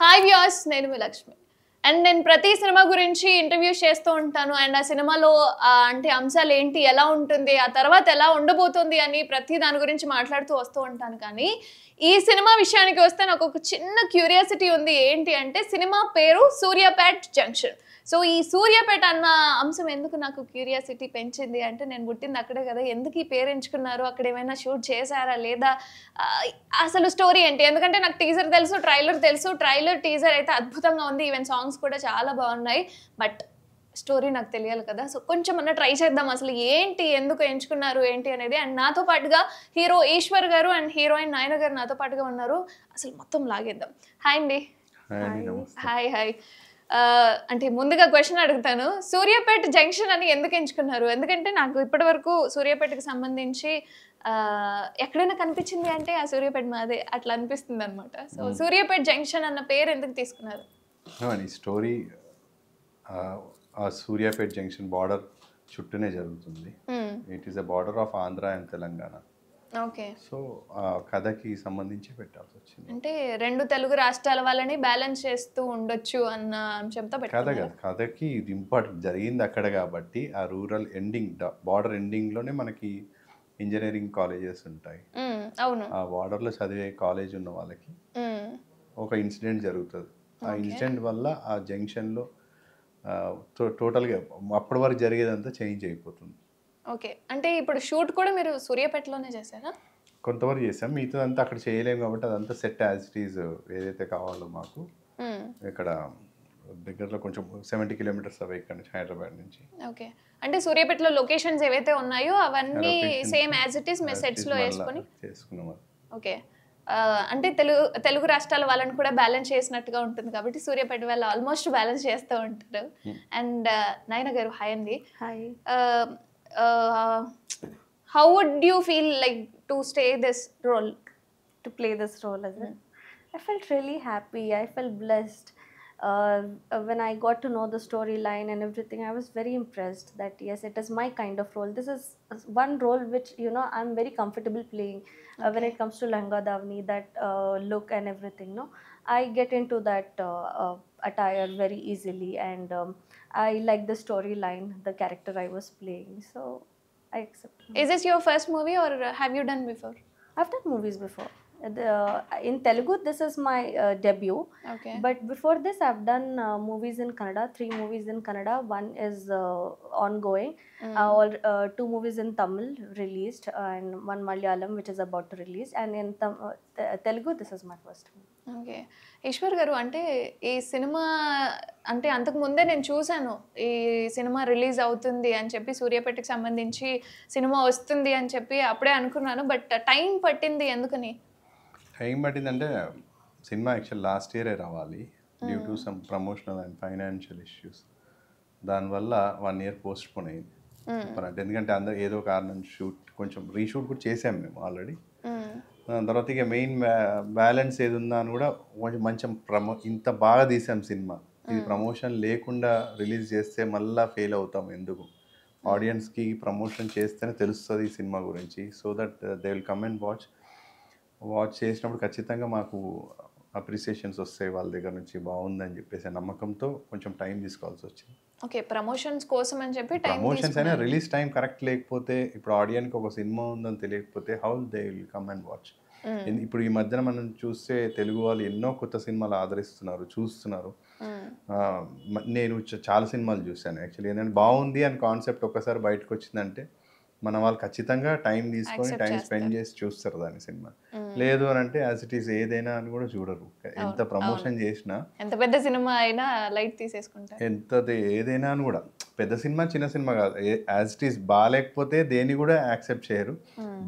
Hi viewers, నేను మీ Lakshmi. And నేను ప్రతి సినిమా గురించి ఇంటర్వ్యూస్ చేస్తూ ఉంటాను. అండ్ ఆ సినిమాలో అంటే అంశాలు ఏంటి, ఎలా ఉంటుంది, ఆ తర్వాత ఎలా ఉండబోతుంది అని ప్రతి దాని గురించి మాట్లాడుతూ వస్తూ ఉంటాను. కానీ ఈ సినిమా విషయానికి వస్తే నాకు ఒక చిన్న క్యూరియాసిటీ ఉంది. ఏంటి అంటే సినిమా పేరు సూర్యాపేట్ జంక్షన్. సో ఈ సూర్యాపేట అన్న అంశం ఎందుకు నాకు క్యూరియాసిటీ పెంచింది అంటే, నేను పుట్టింది అక్కడే కదా, ఎందుకు ఈ పేరు ఎంచుకున్నారు, అక్కడ ఏమైనా షూట్ చేశారా లేదా, అసలు స్టోరీ ఏంటి? ఎందుకంటే నాకు టీజర్ తెలుసు, ట్రైలర్ టీజర్ అయితే అద్భుతంగా ఉంది. ఈవెన్ సాంగ్స్ కూడా చాలా బాగున్నాయి. బట్ స్టోరీ నాకు తెలియాలి కదా. సో కొంచెం అన్న ట్రై చేద్దాం, అసలు ఏంటి, ఎందుకు ఎంచుకున్నారు ఏంటి అనేది. అండ్ నాతో పాటుగా హీరో ఈశ్వర్ గారు అండ్ హీరోయిన్ నాయన గారు నాతో పాటుగా ఉన్నారు. అసలు మొత్తం లాగేద్దాం. హాయ్ అండి. Hi hi. అంటే ముందుగా క్వశ్చన్ అడుగుతాను, సూర్యాపేట జంక్షన్ అని ఎందుకు ఎంచుకున్నారు? ఎందుకంటే నాకు ఇప్పటి వరకు సూర్యాపేటకి సంబంధించి ఎక్కడైనా కనిపించింది అంటే ఆ సూర్యాపేట మాదే అట్లా అనిపిస్తుంది అనమాట. సో సూర్యాపేట జంక్షన్ అన్న పేరు ఎందుకు తీసుకున్నారు? స్టోరీ ఆ సూర్యాపేట జంక్షన్ బార్డర్ చుట్టూనే జరుగుతుంది. It is a border of Andhra and Telangana. Okay. So ఆ కథకి సంబంధించి పెట్టాల్సి వచ్చింది. అంటే రెండు తెలుగు రాష్ట్రాల వాళ్ళని బ్యాలెన్స్ చేస్తూ ఉండొచ్చు అన్న అంశంతో పెట్టారు. కథకి ఇది ఇంపార్టెంట్ జరిగింది అక్కడ కాబట్టి ఆ రూరల్ ఎండింగ్, బార్డర్ ఎండింగ్లోనే మనకి ఇంజనీరింగ్ కాలేజెస్ ఉంటాయి. అవును. ఆ బార్డర్లో చదివే కాలేజ్ ఉన్న వాళ్ళకి ఒక ఇన్సిడెంట్ జరుగుతుంది. ఆ ఇన్సిడెంట్ వల్ల ఆ జంక్షన్లో టోటల్గా అప్పటి వరకు జరిగేదంతా చేంజ్ అయిపోతుంది. ఓకే. అంటే ఇప్పుడు షూట్ కూడా మీరు సూర్యాపేటలోనే చేశారా? కొంతవరకు చేసాం, మిగతాదంతా అక్కడ చేయలేము కాబట్టి అదంతా సెట్ యాజ్ ఇట్ ఈజ్ ఏదైతే కావాలో మాకు ఇక్కడ దగ్గరలో కొంచెం 70 కిలోమీటర్స్ అవే ఇక్కడ నుంచి, హైదరాబాద్ నుంచి. ఓకే. అంటే సూర్యాపేటలో లొకేషన్స్ ఏవైతే ఉన్నాయో అవన్నీ సేమ్ యాజ్ ఇట్ ఈస్ మీ సెట్స్లో వేసుకొని చేసుకున్నాం. ఓకే. అంటే తెలుగు రాష్ట్రాల వాళ్ళని కూడా బ్యాలెన్స్ చేసినట్టుగా ఉంటుంది కాబట్టి సూర్యాపేట వాళ్ళు ఆల్మోస్ట్ బ్యాలెన్స్ చేస్తూ ఉంటారు. అండ్ నాయన గారు హాయ్ అండి. Hi. How would you feel like to stay this role? To play this role, as it? I felt really happy. I felt blessed. When I got to know the storyline and everything, I was very impressed that yes, it is my kind of role. This is one role which I'm very comfortable playing. When it comes to Langa Davani, that look and everything, I get into that attire very easily, and I like the storyline, the character I was playing, so I accept. Is this your first movie or have you done before? I've done movies before. In Telugu, this is my debut. Okay. But before this, I've done movies in Kannada, 3 movies in Kannada. One is ongoing. 2 movies in Tamil released, and 1 Malayalam which is about to release. And in Telugu, this is my first movie. Okay. Eshwar garu, అంటే ఈ cinema అంటే అంతకు ముందే నేను చూశాను, ఈ cinema release అవుతుంది అని చెప్పి, సూర్యాపేటకి సంబంధించి సినిమా వస్తుంది అని చెప్పి అప్పుడే అనుకున్నాను. బట్ టైం పట్టింది, ఎందుకని? టైం పట్టిందంటే సినిమా యాక్చువల్ లాస్ట్ ఇయరే రావాలి, due to some promotional and financial issues. దానివల్ల 1 year పోస్ట్ పోన్ అయింది. ఎందుకంటే అందరూ ఏదో కారణం కొంచెం రీషూట్ కూడా చేసాం మేము ఆల్రెడీ. దాని తర్వాత ఇక మెయిన్ బ్యాలెన్స్ ఏది ఉందా అని కూడా కొంచెం ఇంత బాగా తీసాం సినిమా, ఇది ప్రమోషన్ లేకుండా రిలీజ్ చేస్తే మళ్ళీ ఫెయిల్ అవుతాం ఎందుకు, ఆడియన్స్కి ప్రమోషన్ చేస్తేనే తెలుస్తుంది ఈ సినిమా గురించి, so that they will come and watch చేసినప్పుడు ఖచ్చితంగా మాకు అప్రిసియేషన్స్ వస్తాయి వాళ్ళ దగ్గర నుంచి, బాగుందని చెప్పేసి నమ్మకంతో కొంచెం టైం తీసుకోవాల్సి వచ్చింది. ఓకే. ప్రమోషన్స్ కోసం అని చెప్పి ప్రమోషన్స్ అయినా రిలీజ్ టైం కరెక్ట్ లేకపోతే, ఇప్పుడు ఆడియన్కి ఒక సినిమా ఉందని తెలియకపోతే how they will come and watch. ఇప్పుడు ఈ మధ్యన మనం చూస్తే తెలుగు వాళ్ళు ఎన్నో కొత్త సినిమాలు ఆదరిస్తున్నారు, చూస్తున్నారు. నేను చాలా సినిమాలు చూశాను యాక్చువల్లీ. ఏంటంటే బాగుంది అని కాన్సెప్ట్ ఒక్కసారి బయటకు వచ్చిందంటే మన వాళ్ళు ఖచ్చితంగా టైం తీసుకొని టైం స్పెండ్ చేసి చూస్తారు దాని సినిమా. లేదు అని అంటే యాజ్ ఇట్ ఈస్ ఏదైనా అని కూడా చూడరు. ఎంత ప్రమోషన్ చేసినా, ఎంత పెద్ద సినిమా అయినా లైట్ తీసేసుకుంటారు. ఏదైనా అని కూడా, పెద్ద సినిమా చిన్న సినిమా కాదు, యాజ్ ఇట్ ఈస్ బాగాలేకపోతే దేన్ని కూడా యాక్సెప్ట్ చేయరు.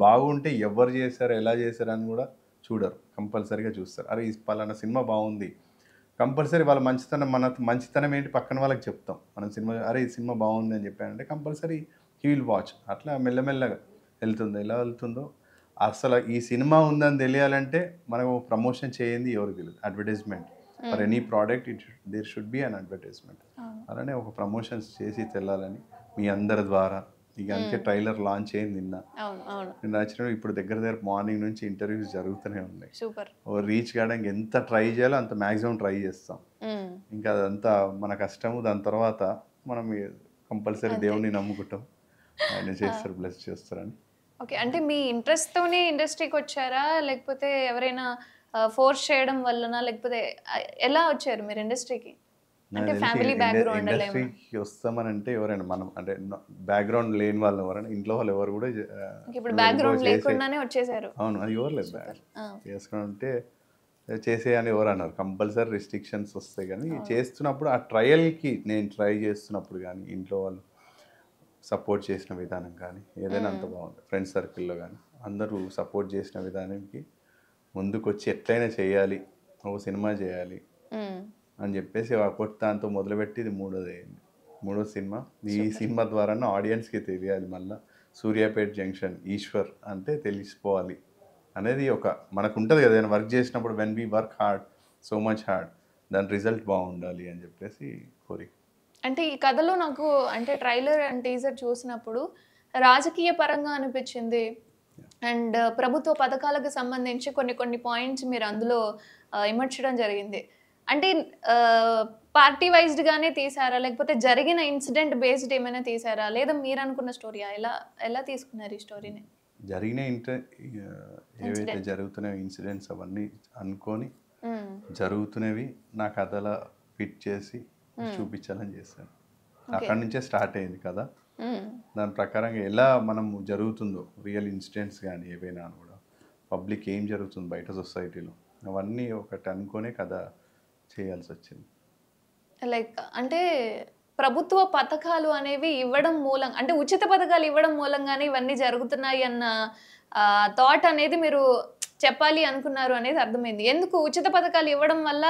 బాగుంటే ఎవరు చేశారు, ఎలా చేశారు అని కూడా చూడరు, కంపల్సరీగా చూస్తారు. అరే ఈ పలానా సినిమా బాగుంది, కంపల్సరీ వాళ్ళ మంచితనం ఏంటి పక్కన వాళ్ళకి చెప్తాం. మనం సినిమా అరే ఈ సినిమా బాగుంది అని చెప్పానంటే కంపల్సరీ హీ విల్ వాచ్. అట్లా మెల్లమెల్లగా వెళ్తుందో, ఎలా వెళ్తుందో. అసలు ఈ సినిమా ఉందని తెలియాలంటే మనకు ప్రమోషన్ చేయండి ఎవరికి తెలియదు. Advertisement for any product there should be an advertisement. అలానే ఒక ప్రమోషన్స్ చేసి తెల్లాలని మీ అందరి ద్వారా ఇక అందుకే ట్రైలర్ లాంచ్ అయింది నిన్న. అవును అవును నిన్న వచ్చిన ఇప్పుడు దగ్గర మార్నింగ్ నుంచి ఇంటర్వ్యూస్ జరుగుతూనే ఉన్నాయి. సూపర్. ఓ రీచ్ కావడానికి ఎంత ట్రై చేయాలో అంత మ్యాక్సిమం ట్రై చేస్తాం. ఇంకా అదంతా మన కష్టము. దాని తర్వాత మనం కంపల్సరీ దేవుణ్ణి నమ్ముకుంటాం, ఆయన చేస్తారు, బ్లెస్ చేస్తారని. ఓకే, అంటే మీ ఇంట్రెస్ట్తోనే ఇండస్ట్రీకి వచ్చారా, లేకపోతే ఎవరైనా ఫోర్స్ చేయడం వల్లనా, లేకపోతే ఎలా వచ్చారు మీరు ఇండస్ట్రీకి? అంటే ఫ్యామిలీ బ్యాక్గ్రౌండ్ ఇండస్ట్రీకి వస్తామని అంటే ఎవరైనా మనం అంటే బ్యాక్గ్రౌండ్ లేని వాళ్ళు ఎవరైనా ఇంట్లో వాళ్ళు ఎవరు కూడా ఇప్పుడు బ్యాక్గ్రౌండ్ లేకుండానే వచ్చేసారు. అవును, అది ఎవరు లేదు చేసుకుని ఉంటే చేసేయని ఎవరు అన్నారు. కంపల్సరీ రిస్ట్రిక్షన్స్ వస్తాయి, కానీ చేస్తున్నప్పుడు ఆ ట్రయల్కి నేను ట్రై చేస్తున్నప్పుడు కానీ ఇంట్లో వాళ్ళు సపోర్ట్ చేసిన విధానం కానీ ఏదైనా అంత బాగుంది. ఫ్రెండ్స్ సర్కిల్లో కానీ అందరూ సపోర్ట్ చేసిన విధానానికి ముందుకు వచ్చి ఎట్లయినా చేయాలి, ఓ సినిమా చేయాలి అని చెప్పేసి కొత్త దాంతో మొదలుపెట్టి ఇది మూడో సినిమా. ఈ సినిమా ద్వారా ఆడియన్స్కి తెలియాలి, మళ్ళీ సూర్యాపేట్ జంక్షన్ ఈశ్వర్ అంటే తెలిసిపోవాలి అనేది ఒక మనకు ఉంటుంది కదా. ఏదైనా వర్క్ చేసినప్పుడు when we work hard, so much hard, దాని రిజల్ట్ బాగుండాలి అని చెప్పేసి కోరిక. అంటే ఈ కథలో నాకు అంటే ట్రైలర్ అండ్ టీజర్ చూసినప్పుడు రాజకీయ పరంగా అనిపించింది, అండ్ ప్రభుత్వ పథకాలకు సంబంధించి కొన్ని పాయింట్స్ మీరు అందులో ఇమర్చడం జరిగింది. అంటే పార్టీ వైజ్డ్గానే తీసారా, లేకపోతే జరిగిన ఇన్సిడెంట్ బేస్డ్ ఏమైనా తీసారా, లేదా మీరు అనుకున్న స్టోరీయా? ఎలా తీసుకున్నారు ఈ స్టోరీని? జరిగిన ఏవైతే జరుగుతున్న ఇన్సిడెంట్స్ అవన్నీ అనుకొని జరుగుతున్నవి నా కథలో ఫిట్ చేసి చూపించాలని చేశాను. అక్కడి నుంచే స్టార్ట్ అయింది కదా. దాని ప్రకారంగా ఎలా మనం జరుగుతుందో రియల్ ఇన్సిడెంట్స్ కానీ ఏవైనా కూడా పబ్లిక్ ఏం జరుగుతుంది బయట సొసైటీలో అవన్నీ ఒకటి అనుకునే కథ చేయాల్సి వచ్చింది. లైక్ అంటే ప్రభుత్వ పథకాలు అనేవి ఇవ్వడం మూలం, అంటే ఉచిత పథకాలు ఇవ్వడం మూలంగానే ఇవన్నీ జరుగుతున్నాయి అన్న థాట్ అనేది మీరు చెప్పాలి అనుకున్నారు అనేది అర్థమైంది. ఎందుకు ఉచిత పథకాలు ఇవ్వడం వల్ల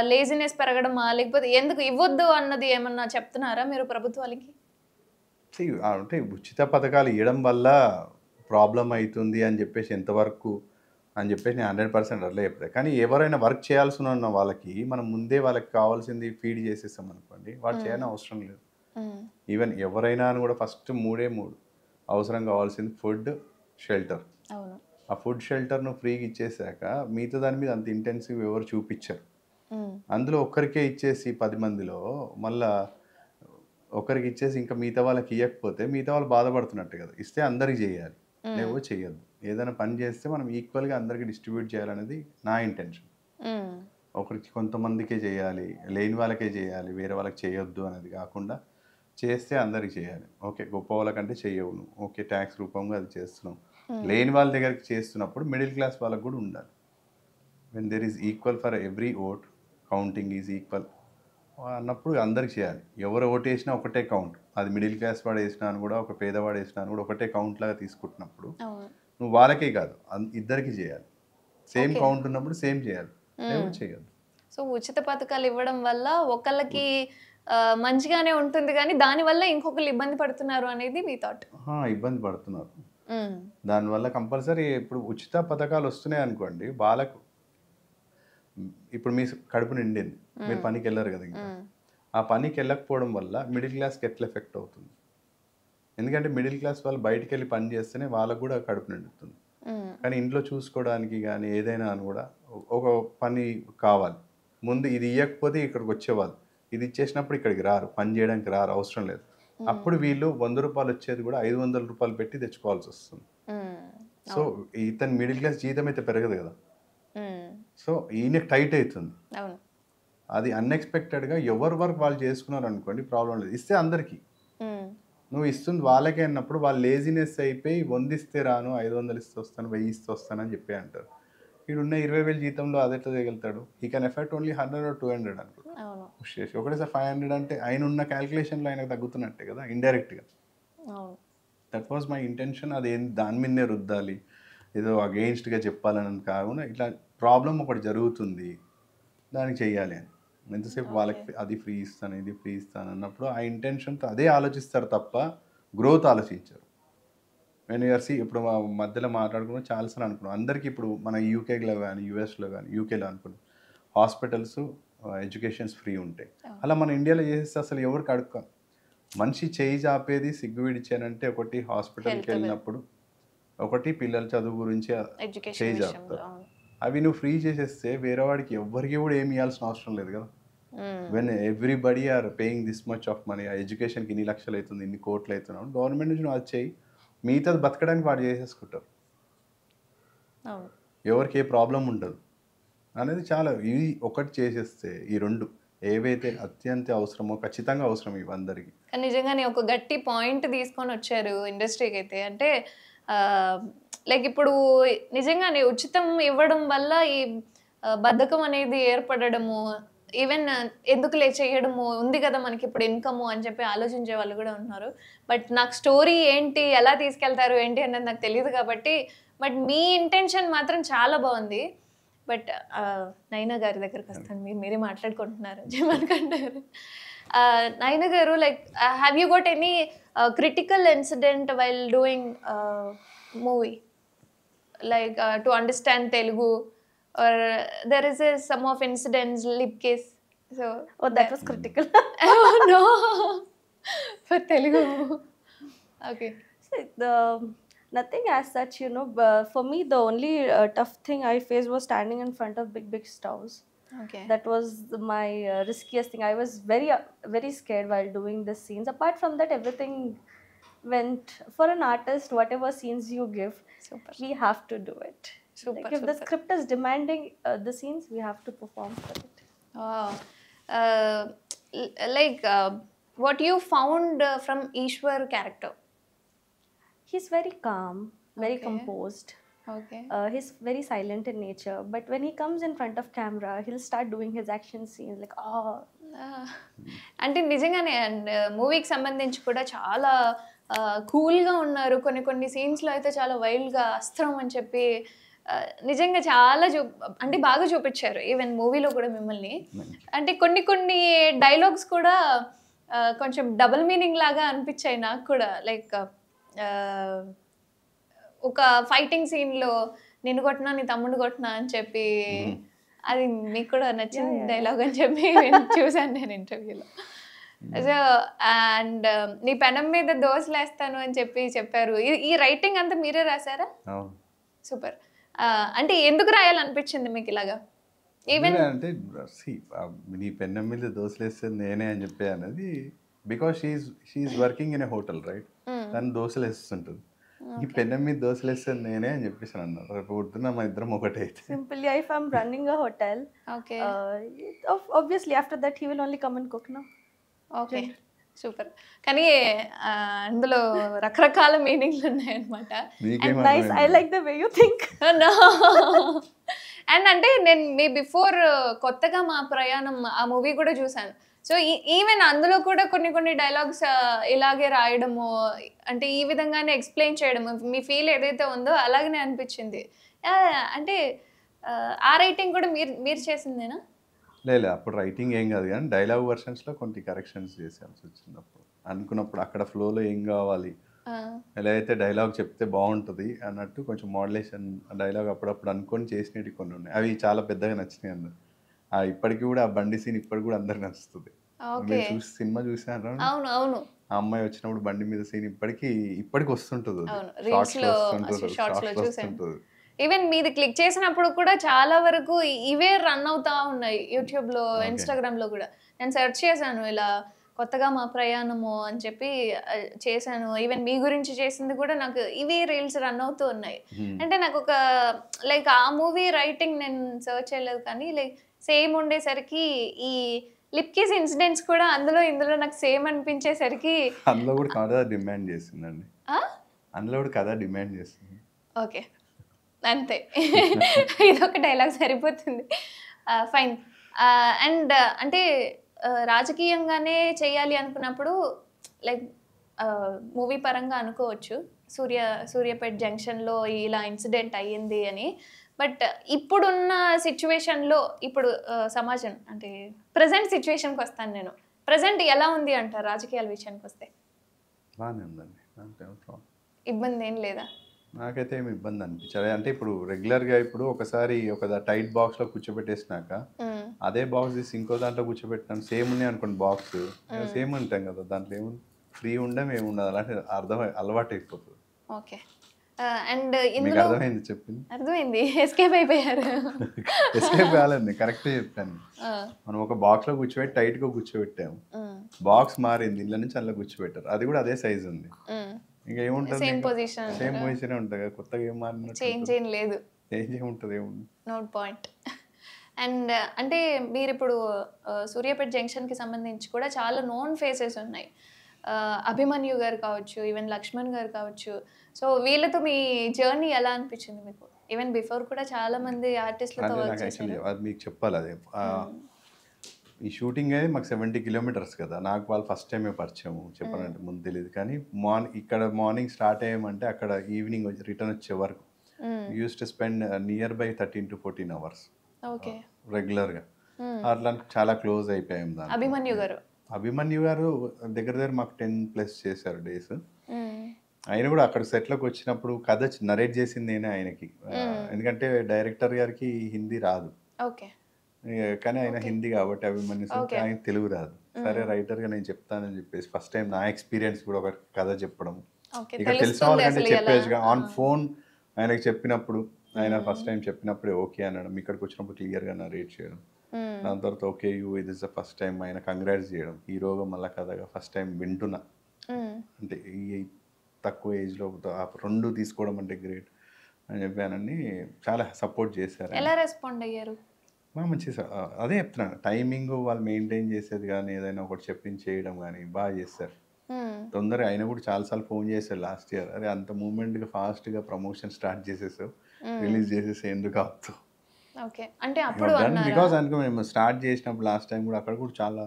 లేజినెస్ పెరగడమా, లేకపోతే ఎందుకు ఇవ్వద్దు అన్నది ఏమన్నా చెప్తున్నారా మీరు ప్రభుత్వాలకి? అంటే ఉచిత పథకాలు ఇవ్వడం వల్ల ప్రాబ్లం అవుతుంది అని చెప్పేసి ఎంతవరకు అని చెప్పేసి నేను 100% అట్లా చెప్తాను. కానీ ఎవరైనా వర్క్ చేయాల్సి ఉన్న వాళ్ళకి మనం ముందే వాళ్ళకి కావాల్సింది ఫీడ్ చేసేస్తాం అనుకోండి, వాళ్ళు చేయాలని అవసరం లేదు. ఈవెన్ ఎవరైనా అని కూడా ఫస్ట్ మూడు అవసరం కావాల్సింది ఫుడ్, షెల్టర్. ఆ ఫుడ్ షెల్టర్ను ఫ్రీగా ఇచ్చేసాక మిగతా దాని మీద అంత ఇంటెన్సివ్ ఎవరు చూపించారు. అందులో ఒక్కరికే ఇచ్చేసి 10 మందిలో మళ్ళా ఒకరికి ఇచ్చేసి ఇంకా మిగతా వాళ్ళకి ఇవ్వకపోతే మిగతా వాళ్ళు బాధపడుతున్నట్టు కదా. ఇస్తే అందరికి చేయాలి, లేవో చేయొద్దు. ఏదైనా పని చేస్తే మనం ఈక్వల్గా అందరికి డిస్ట్రిబ్యూట్ చేయాలనేది నా ఇంటెన్షన్. ఒకరికి కొంతమందికే చేయాలి, లేని వాళ్ళకే చేయాలి, వేరే వాళ్ళకి చేయొద్దు అనేది కాకుండా చేస్తే అందరికి చేయాలి. ఓకే, గొప్ప వాళ్ళకంటే చేయవు నువ్వు, ఓకే ట్యాక్స్ రూపంగా అది చేస్తున్నావు, లేని వాళ్ళ దగ్గరికి చేస్తున్నప్పుడు మిడిల్ క్లాస్ వాళ్ళకు కూడా ఉండాలి. When there is equal for every vote, counting is equal అన్నప్పుడు అందరికి చేయాలి. ఎవరు ఓటు వేసినా ఒకటే కౌంట్. అది మిడిల్ క్లాస్ వాడు వేసినా అని కూడా, ఒక పేదవాడు వేసినా అని కూడా ఒకటే కౌంట్ లాగా తీసుకుంటున్నప్పుడు నువ్వు వాళ్ళకే కాదు ఇద్దరికి చేయాలి. సేమ్ కౌంట్ ఉన్నప్పుడు సేమ్ చేయాలి, చేయద్దు. సో ఉచిత పథకాలు ఇవ్వడం వల్ల ఒకళ్ళకి మంచిగానే ఉంటుంది, కానీ దానివల్ల ఇంకొకరు ఇబ్బంది పడుతున్నారు అనేది మీ థాట్? ఇబ్బంది పడుతున్నారు. దానివల్ల కంపల్సరీ ఇప్పుడు ఉచిత పథకాలు వస్తున్నాయి అనుకోండి, వాళ్ళకు ఇప్పుడు మీ కడుపు నిండింది, మీరు పనికి వెళ్ళరు కదా, ఇంకా ఆ పనికి వెళ్ళకపోవడం వల్ల మిడిల్ క్లాస్కి ఎట్లా ఎఫెక్ట్ అవుతుంది? ఎందుకంటే మిడిల్ క్లాస్ వాళ్ళు బయటికి వెళ్ళి పని చేస్తేనే వాళ్ళకు కూడా కడుపు నిండుతుంది. కానీ ఇంట్లో చూసుకోవడానికి కానీ ఏదైనా అని కూడా ఒక పని కావాలి. ముందు ఇది ఇవ్వకపోతే ఇక్కడికి వచ్చేవాళ్ళు, ఇది ఇచ్చేసినప్పుడు ఇక్కడికి రారు, పని చేయడానికి రారు, అవసరం లేదు. అప్పుడు వీళ్ళు 100 రూపాయలు వచ్చేది కూడా 500 రూపాయలు పెట్టి తెచ్చుకోవాల్సి వస్తుంది. సో ఇతని మిడిల్ క్లాస్ జీతం అయితే పెరగదు కదా. సో ఈయన టైట్ అవుతుంది. అది అన్ఎక్స్పెక్టెడ్గా ఎవరి వర్క్ వాళ్ళు చేసుకున్నారు అనుకోండి, ప్రాబ్లం లేదు. ఇస్తే అందరికీ, నువ్వు ఇస్తుంది వాళ్ళకే అన్నప్పుడు వాళ్ళు లేజినెస్ అయిపోయి 100 ఇస్తే రాను, 500 ఇస్తే వస్తాను, 1000 ఇస్తే వస్తాను అని చెప్పి అంటారు. వీడున్న 20,000 జీతంలో అది ఎట్లా చేయగలుగుతాడు? He can affect only 100 or 200 అనుకో, పుష్ చేసి ఒకటేసారి 500 అంటే ఆయన ఉన్న క్యాల్కులేషన్లో ఆయనకు తగ్గుతున్నట్టే కదా ఇండైరెక్ట్గా. That was my intention. అది దాని మీదనే రుద్దాలి, ఏదో అగెయిన్స్ట్గా చెప్పాలని కాకుండా ఇట్లా ప్రాబ్లం ఒకటి జరుగుతుంది దానికి చెయ్యాలి అని. ఎంతసేపు వాళ్ళకి అది ఫ్రీ ఇస్తాను, ఇది ఫ్రీ ఇస్తాను అన్నప్పుడు ఆ ఇంటెన్షన్తో అదే ఆలోచిస్తారు తప్ప గ్రోత్ ఆలోచించారు. నేను ఇప్పుడు మధ్యలో మాట్లాడుకున్నాం, చాలాసార్లు అనుకున్నాం అందరికీ. ఇప్పుడు మన యూకేలో కానీ యూఎస్లో కానీ యూకేలో అనుకున్నాం హాస్పిటల్స్ ఎడ్యుకేషన్స్ ఫ్రీ ఉంటాయి. అలా మన ఇండియాలో చేసేస్తే అసలు ఎవరికి మనిషి చేయి చాపేది సిగ్గు విడిచానంటే ఒకటి హాస్పిటల్కి వెళ్ళినప్పుడు, ఒకటి పిల్లల చదువు గురించి ఎడ్యుకేషన్ చేయి విషయంలో చాపుతారు. అవి నువ్వు ఫ్రీ చేసేస్తే వేరే వాడికి ఎవ్వరికి కూడా ఏమి ఇవ్వాల్సిన అవసరం లేదు కదా. When everybody are paying this much of money, ఆ ఎడ్యుకేషన్కి ఇన్ని లక్షలు అవుతుంది, ఇన్ని కోట్లు అవుతున్నావు, గవర్నమెంట్ నుంచి నువ్వు అది చేయి, మిగతాది బతకడానికి వాడు చేసేసుకుంటారు, అవును. ఎవరికి ఏ ప్రాబ్లం ఉండదు అనేది. చాలా ఇవి ఒకటి చేసేస్తే ఈ రెండు ఏవైతే అత్యంత అవసరమో ఖచ్చితంగా అవసరం ఇవి అందరికీ. కానీ నిజంగానే ఒక గట్టి పాయింట్ తీసుకొని వచ్చారు ఇండస్ట్రీకి అయితే. అంటే లైక్ ఇప్పుడు నిజంగానే ఉచితం ఇవ్వడం వల్ల ఈ బద్ధకం అనేది ఏర్పడము, ఈవెన్ ఎందుకులే చేయడము, ఉంది కదా మనకి ఇప్పుడు ఇన్కమ్ అని చెప్పి ఆలోచించే వాళ్ళు కూడా ఉన్నారు. బట్ నాకు స్టోరీ ఏంటి, ఎలా తీసుకెళ్తారు ఏంటి అన్నది నాకు తెలియదు కాబట్టి, బట్ మీ ఇంటెన్షన్ మాత్రం చాలా బాగుంది. బట్ నైనా గారి దగ్గరకు వస్తాను, మీరే మాట్లాడుకుంటున్నారు చెప్పనుకుంటారు. నైనా గారు, like have you got any critical incident while doing movie, like to understand Telugu, or there is some of incidents, lip kiss, so Oh, that was critical. oh no, for Telugu. Okay. Nothing as such, you know. For me, the only tough thing I faced was standing in front of big stoves. Okay. That was my riskiest thing. I was very scared while doing the scenes. Apart from that, everything went. For an artist, whatever scenes you give, Super. we have to do it. Super, Like if the super. script is demanding the scenes, we have to perform for it. Wow. Like what you found from Ishwar character? He's very calm, very Okay. composed. Okay. He's very silent in nature, but when he comes in front of camera, he'll start doing his action scenes like, oh. అంటే నిజంగానే and మూవీకి సంబంధించి కూడా చాలా కూల్గా ఉన్నారు. కొన్ని సీన్స్లో అయితే చాలా వైల్డ్గా అస్త్రం అని చెప్పి నిజంగా చాలా అంటే బాగా చూపించారు ఈవెన్ మూవీలో కూడా మిమ్మల్ని. అంటే కొన్ని డైలాగ్స్ కూడా కొంచెం డబుల్ మీనింగ్ లాగా అనిపించాయి నాకు కూడా. లైక్ ఒక ఫైటింగ్ సీన్లో నిన్ను కొట్టినా నీ తమ్ముడు కొట్టినా అని చెప్పి, అది మీకు కూడా నచ్చిన డైలాగ్ అని చెప్పి చూశాను నేను ఇంటర్వ్యూలో. సో అండ్ నీ పెనం మీద దోశలు వేస్తాను అని చెప్పారు. ఈ రైటింగ్ అంతా మీరే రాశారా? సూపర్. అంటే ఎందుకు రాయాలనిపించింది మీకు ఇలాగా? ఈవెన్ అంటే నీ పెన్నం మీద దోశలు వేస్తుంది నేనే అని చెప్పే అనేది, because she is working in a hotel right, తను దోశలు వేస్తుంటుంది, ఈ పెన్నం మీద దోశలు వేస్తుంది నేనే అని చెప్పేసి అన్నారు. రేపు పొద్దున్న మా ఇద్దరం ఒకటైతే. Simply, if I'm running a hotel, okay, obviously after that he will only come and cook now. Okay, super. కానీ అందులో రకరకాల మీనింగ్లు ఉన్నాయన్నమాట. And nice, I like the way you think. And అంటే నేను మీ బిఫోర్ కొత్తగా మా ప్రయాణం ఆ మూవీ కూడా చూసాను. సో ఈవెన్ అందులో కూడా కొన్ని డైలాగ్స్ ఇలాగే రాయడము, అంటే ఈ విధంగానే ఎక్స్ప్లెయిన్ చేయడము, మీ ఫీల్ ఏదైతే ఉందో అలాగనే అనిపించింది. అంటే ఆ రైటింగ్ కూడా మీరు చేసిందేనా? లేదు, అప్పుడు రైటింగ్ ఏం కాదు, కానీ డైలాగ్ వర్షన్స్లో కొన్ని కరెక్షన్స్ చేసాల్సి వచ్చినప్పుడు అనుకున్నప్పుడు అక్కడ ఫ్లోలో ఏం కావాలి, ఎలా అయితే డైలాగ్ చెప్తే బాగుంటుంది అన్నట్టు కొంచెం మోడ్యులేషన్ డైలాగ్ అప్పుడప్పుడు అనుకొని చేసినవి కొన్ని ఉన్నాయి. అవి చాలా పెద్దగా నచ్చినాయి అందరు. ఇప్పటికి కూడా ఆ బండి సీన్ ఇప్పటికి కూడా అందరికి నచ్చుతుంది. చూసి సినిమా చూసాను, అవును, ఆ అమ్మాయి వచ్చినప్పుడు బండి మీద సీన్ ఇప్పటికి వస్తుంటుంది. ఈవెన్ మీది క్లిక్ చేసినప్పుడు కూడా చాలా వరకు ఇవే రన్ అవుతా ఉన్నాయి యూట్యూబ్లో, ఇన్స్టాగ్రామ్లో కూడా. నేను సెర్చ్ చేశాను ఇలా కొత్తగా మా ప్రయాణము అని చెప్పి చేశాను. ఈవెన్ మీ గురించి చేసింది కూడా నాకు ఇవే రీల్స్ రన్ అవుతూ ఉన్నాయి. అంటే నాకు ఒక లైక్ ఆ మూవీ రైటింగ్ నేను సర్చ్ చేయలేదు, కానీ లైక్ సేమ్ ఉండేసరికి ఈ లిప్ కిస్ ఇన్సిడెంట్స్ కూడా ఇందులో నాకు సేమ్ అనిపించేసరికి అందులో కూడా కథ డిమాండ్ చేసిందండి. అందులో కూడా కథ డిమాండ్ చేస్తుంది. ఓకే, అంతే, ఇదొక డైలాగ్ సరిపోతుంది. ఫైన్. అండ్ అంటే రాజకీయంగానే చేయాలి అనుకున్నప్పుడు లైక్ మూవీ పరంగా అనుకోవచ్చు, సూర్యాపేట జంక్షన్లో ఇలా ఇన్సిడెంట్ అయ్యింది అని. బట్ ఇప్పుడున్న సిచ్యువేషన్లో, ఇప్పుడు సమాజం అంటే ప్రజెంట్ సిచ్యువేషన్కి వస్తాను నేను. ప్రజెంట్ ఎలా ఉంది అంటారు రాజకీయాల విషయానికి వస్తే? బాగానే ఉందండి, ఇబ్బంది ఏం లేదా? నాకైతే ఏమి ఇబ్బంది అనిపించదు. అంటే ఇప్పుడు రెగ్యులర్గా ఇప్పుడు ఒకసారి ఒక టైట్ బాక్స్లో కూర్చోబెట్టేసినాక అదే బాక్స్ తీసి ఇంకో దాంట్లో కూర్చోబెట్టాను, సేమ్ ఉన్నాయి అనుకోండి, బాక్స్ సేమ్ ఉంటాం కదా, దాంట్లో ఏముంది? ఫ్రీ ఉండం ఏముండదు అలాంటి అలవాటు అయిపోతుంది. ఓకే. అండ్ మీకు ఇందులో అర్థమైంది చెప్పింది? అర్థమైంది. ఎస్కేప్ అయిపోయారు. ఎస్కేప్ కాలేదు, కరెక్టే చెప్పాను. మనం ఒక బాక్స్లో కూర్చోబెట్టి టైట్గా కూర్చోబెట్టాము, బాక్స్ మారింది, ఇళ్ళ నుంచి అందులో కూర్చోబెట్టారు, అది కూడా అదే సైజ్ ఉంది. ఇంకా ఏముంటుంది, సేమ్ పొజిషన్ ఉంటుంది కదా, కొత్తగా ఏం మారినట్టు చేంజ్ ఏం లేదు. చేంజ్ ఏముంటుంది, ఏముంది. Note point. అండ్ అంటే మీరు ఇప్పుడు సూర్యాపేట జంక్షన్కి సంబంధించి కూడా చాలా నోన్ ఫేసెస్ ఉన్నాయి. అభిమన్యు గారు కావచ్చు, ఈవెన్ లక్ష్మణ్ గారు కావచ్చు. సో వీళ్ళతో మీ జర్నీ ఎలా అనిపించింది మీకు? ఈవెన్ బిఫోర్ కూడా చాలా మంది ఆర్టిస్టులతో వర్క్ చేశారు. అది మీకు చెప్పాలి. అదే ఈ షూటింగ్ అయితే మాకు 70 కిలోమీటర్స్ కదా, నాకు వాళ్ళు ఫస్ట్ టైమే పరిచయం చెప్పాలంటే, ముందు తెలియదు. కానీ ఇక్కడ మార్నింగ్ స్టార్ట్ అయ్యామంటే అక్కడ ఈవినింగ్ రిటర్న్ వచ్చే వరకు use to spend near by 13 to 14 hours okay, రెగ్యులర్గా. అట్లా చాలా క్లోజ్ అయిపోయాం దాన్ని. అభిమన్యు గారు దగ్గర దగ్గర మాకు 10+ చేశారు డేస్. ఆయన కూడా అక్కడ సెట్లోకి వచ్చినప్పుడు కథ నరేట్ చేసింది నేనే ఆయనకి, ఎందుకంటే డైరెక్టర్ గారికి హిందీ రాదు. ఓకే, కానీ ఆయన హిందీ కాబట్టి అభిమన్యు ఆయన తెలుగు రాదు. సరే రైటర్గా నేను చెప్తానని చెప్పేసి ఫస్ట్ టైం నా ఎక్స్పీరియన్స్ కూడా ఒక కథ చెప్పడం, ఇక్కడ తెలిసిన వాళ్ళకంటే చెప్పేసి ఆన్ ఫోన్ ఆయనకి చెప్పినప్పుడు, ఆయన ఫస్ట్ టైం చెప్పినప్పుడే ఓకే అనడం, ఇక్కడికి వచ్చినప్పుడు క్లియర్గా నరేట్ చేయడం, దాని తర్వాత ఓకే ఇది ఇస్ ద ఫస్ట్ టైం ఆయన కంగ్రాట్స్ చేయడం, హీరోగా మళ్ళీ కథగా ఫస్ట్ టైం వింటున్నా. అంటే ఈ తక్కువ ఏజ్లో రెండు తీసుకోవడం అంటే గ్రేట్ అని చెప్పానని చాలా సపోర్ట్ చేశారు. ఎలా రెస్పాండ్ అయ్యారు? మంచిగా అదే చెప్తున్నాను, టైమింగ్ వాళ్ళు మెయింటైన్ చేసేది కానీ ఏదైనా ఒకటి చెప్పించేయడం కానీ బాగా చేస్తారు. తొందరగా ఆయన కూడా చాలాసార్లు ఫోన్ చేశారు లాస్ట్ ఇయర్, అరే అంత మూమెంట్గా ఫాస్ట్గా ప్రమోషన్ స్టార్ట్ చేసేసావు, రిలీజ్ చేసేసి ఎందుకు అవుతావు. బికాస్ అనుకో మేము స్టార్ట్ చేసినప్పుడు లాస్ట్ టైం కూడా అక్కడ కూడా చాలా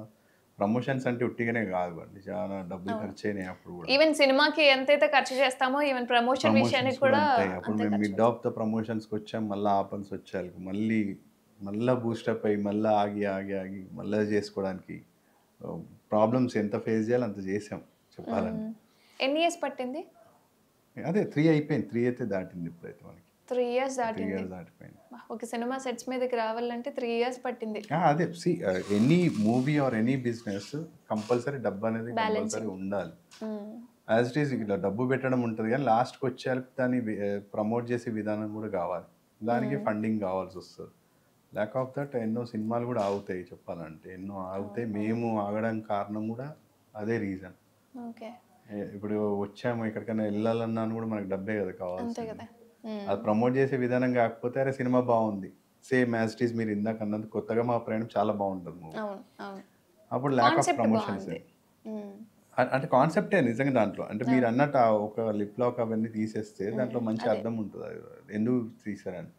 ప్రమోషన్స్ అంటే ఉట్టిగానే కాదు అండి, చాలా డబ్బులు ఖర్చు అయినాయి. అప్పుడు కూడా ఈవెన్ సినిమాకి ఎంతైతే ఖర్చు చేస్తామో ఈవెన్ ప్రమోషన్ విషయానికి కూడా అప్పుడు మేము మిడ్ ఆఫ్ ద ప్రమోషన్స్కి వచ్చాం, మళ్ళీ ఆపల్సి వచ్చారు, మళ్ళీ బూస్టప్ అయ్యి మళ్ళీ ఆగి మళ్ళీ చేసుకోవడానికి ప్రాబ్లమ్స్ ఎంత ఫేస్ చేయాలి అంత చేసాం చెప్పాలంటే. ఎన్ని ఇయర్స్ పట్టింది? అదే 3 అయిపోయింది, 3 అయితే దాటింది ఇప్పుడైతే మనకి. 3 years దాటింది. ఒక సినిమా సెట్స్ మీదకి రావాలంటే 3 years పట్టింది. అదే any movie or any business compulsory డబ్బు అనేది కంపల్సరీ ఉండాలి. యాజ్ ఇట్ ఈస్ ఇలా డబ్బు పెట్టడం ఉంటుంది, కానీ లాస్ట్కి వచ్చేసరికి దాన్ని ప్రమోట్ చేసే విధానం కూడా కావాలి, దానికి ఫండింగ్ కావాల్సి వస్తుంది. ల్యాక్ ఆఫ్ దట్ ఎన్నో సినిమాలు కూడా ఆగుతాయి చెప్పాలంటే, ఎన్నో ఆగుతాయి. మేము ఆగడానికి కారణం కూడా అదే రీజన్. ఇప్పుడు వచ్చాము ఎక్కడికైనా వెళ్ళాలన్నా కూడా మనకు డబ్బే కదా కావాలి, అది ప్రమోట్ చేసే విధానం కాకపోతే అరే సినిమా బాగుంది, సేమ్ యాజ్ ఇట్ ఈస్ మీరు ఇందాక అన్నది కొత్తగా మా ప్రయాణం చాలా బాగుంటుంది మూవీ, అప్పుడు ల్యాక్ ఆఫ్ ప్రమోషన్స్. అంటే కాన్సెప్టే నిజంగా దాంట్లో, అంటే మీరు అన్నట్టు ఒక లిప్ లాక్ అవన్నీ తీసేస్తే దాంట్లో మంచి అర్థం ఉంటుంది, ఎందుకు తీసారని.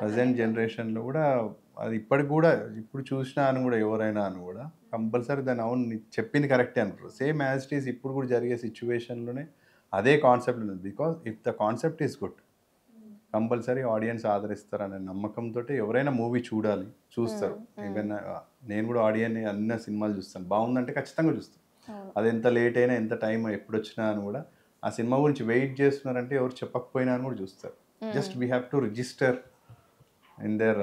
ప్రజెంట్ జనరేషన్లో కూడా అది ఇప్పటికి కూడా ఇప్పుడు చూసినా అని కూడా ఎవరైనా అని కూడా కంపల్సరీ దాన్ని అవును చెప్పింది కరెక్టే అనుకుంటారు. సేమ్ యాజ్ ఇట్ ఈస్ ఇప్పుడు కూడా జరిగే సిచ్యువేషన్లోనే అదే కాన్సెప్ట్ ఉంది. Because if the concept is good compulsory audience ఆదరిస్తారు అనే నమ్మకంతో ఎవరైనా మూవీ చూస్తారు. ఈవెన్ నేను కూడా ఆడియన్ అన్ని సినిమాలు చూస్తాను, బాగుందంటే ఖచ్చితంగా చూస్తాను. అది ఎంత లేట్ అయినా ఎంత టైం ఎప్పుడు వచ్చినా అని కూడా ఆ సినిమా గురించి వెయిట్ చేస్తున్నారంటే ఎవరు చెప్పకపోయినా అని కూడా చూస్తారు. Just we have to register in their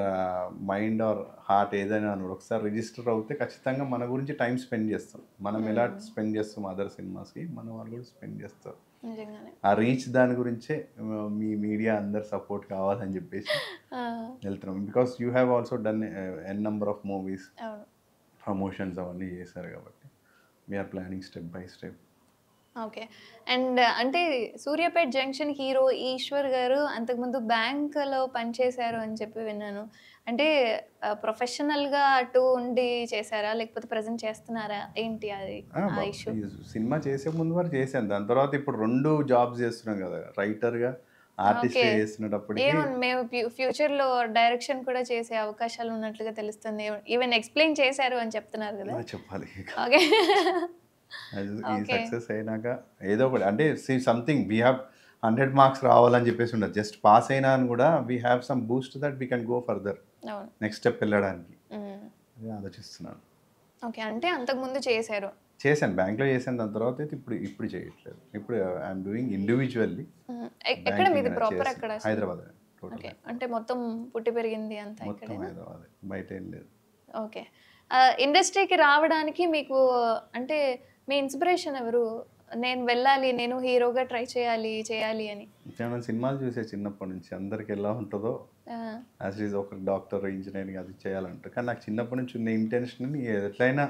mind or heart ఏదైనా అని కూడా ఒకసారి రిజిస్టర్ అవుతే ఖచ్చితంగా మన గురించి టైం స్పెండ్ చేస్తాం. మనం ఎలా స్పెండ్ చేస్తాం అదర్ సినిమాస్కి, మన వాళ్ళు కూడా స్పెండ్ చేస్తారు. ఆ రీచ్ దాని గురించే మీ మీడియా అందరు సపోర్ట్ కావాలని చెప్పేసి వెళ్తున్నాం. Because you have also done an number of movies, promotions అవన్నీ చేశారు కాబట్టి we are planning step by step. Okay. And అంటే సూర్యాపేట జంక్షన్ హీరో ఈశ్వర్ గారు అంతకుముందు బ్యాంకులో పనిచేశారు అని చెప్పి విన్నాను. అంటే ప్రొఫెషనల్గా అటు ఉండి చేశారా లేకపోతే ప్రజెంట్ చేస్తున్నారా ఏంటి అది ఇష్యూ? సినిమా చేసే ముందు వరకు చేశాను, దాని తర్వాత ఇప్పుడు 2 జాబ్స్ చేస్తున్నాం కదా, రైటర్గా ఆర్టిస్ట్ చేస్తున్నప్పుడు మేము ఫ్యూచర్లో డైరెక్షన్ కూడా చేసే అవకాశాలు ఉన్నట్లుగా తెలుస్తుంది. ఈవెన్ ఎక్స్ప్లెయిన్ చేశారు అని చెప్తున్నారు కదా, చెప్పాలి. ఓకే. ఈ సక్సెస్ అయినాక ఏదో ఒకటి అంటే సంథింగ్ వీ హ్యావ్ 100 మార్క్స్ రావాలని చెప్పేసి ఉండదు, జస్ట్ పాస్ అయినా అని కూడా we have some Boost that we can go further next step వెళ్ళడానికి ఆలోచిస్తున్నాను. ఓకే. అంటే అంతకుముందు చేశాను, బ్యాంక్లో చేశాను, దాని తర్వాత అయితే ఇప్పుడు చేయట్లేదు. ఇప్పుడు ఐఎమ్ డూయింగ్ ఇండివిజువల్లీ. ఎక్కడ మీది ప్రాపర్ ఎక్కడ? హైదరాబాద్. అంటే మొత్తం పుట్టి పెరిగింది అంతా మొత్తం హైదరాబాద్, బయట ఏం లేదు. ఓకే. ఇండస్ట్రీకి రావడానికి మీకు అంటే మీ ఇన్స్పిరేషన్ ఎవరు? నేను వెళ్ళాలి, నేను హీరోగా ట్రై చేయాలి అని. నేను సినిమాలు చూసే చిన్నప్పటి నుంచి అందరికి ఎలా ఉంటుందో ఆ, యాజ్ ఈజ్ ఒక డాక్టర్ ఇంజనీరింగ్ అది చేయాలంటారు. కానీ నాకు చిన్నప్పటి నుంచి ఉన్న ఇంటెన్షన్ని ఎట్లయినా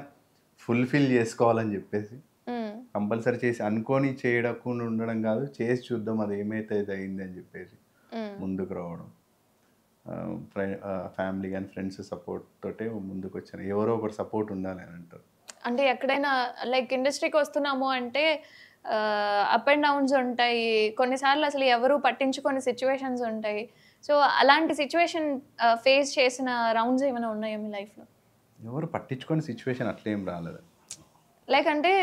ఫుల్ఫిల్ చేసుకోవాలని చెప్పేసి మ్, కంపల్సరీ చేసి అనుకోని చేయకుండా ఉండడం కాదు, చేసి చూద్దాం అది ఏమైతే ఇది అయింది అని చెప్పేసి మ్, ముందుకు రావడం. ఫ్యామిలీ కానీ ఫ్రెండ్స్ సపోర్ట్ తోటే ముందుకు వచ్చాను. ఎవరో ఒకరు సపోర్ట్ ఉండాలి అని అంటారు. అంటే ఎక్కడైనా లైక్ ఇండస్ట్రీకి వస్తున్నాము అంటే అప్ అండ్ డౌన్స్ ఉంటాయి, కొన్నిసార్లు అసలు ఎవరు పట్టించుకొని సిచ్యువేషన్స్ ఉంటాయి. సో అలాంటి సిచ్యువేషన్ ఫేస్ చేసిన రౌండ్స్ ఏమైనా ఉన్నాయా మీ లైఫ్లో? ఎవరు పట్టించుకొని సిచ్యువేషన్ అట్లేం రాలేదు. లైక్ అంటే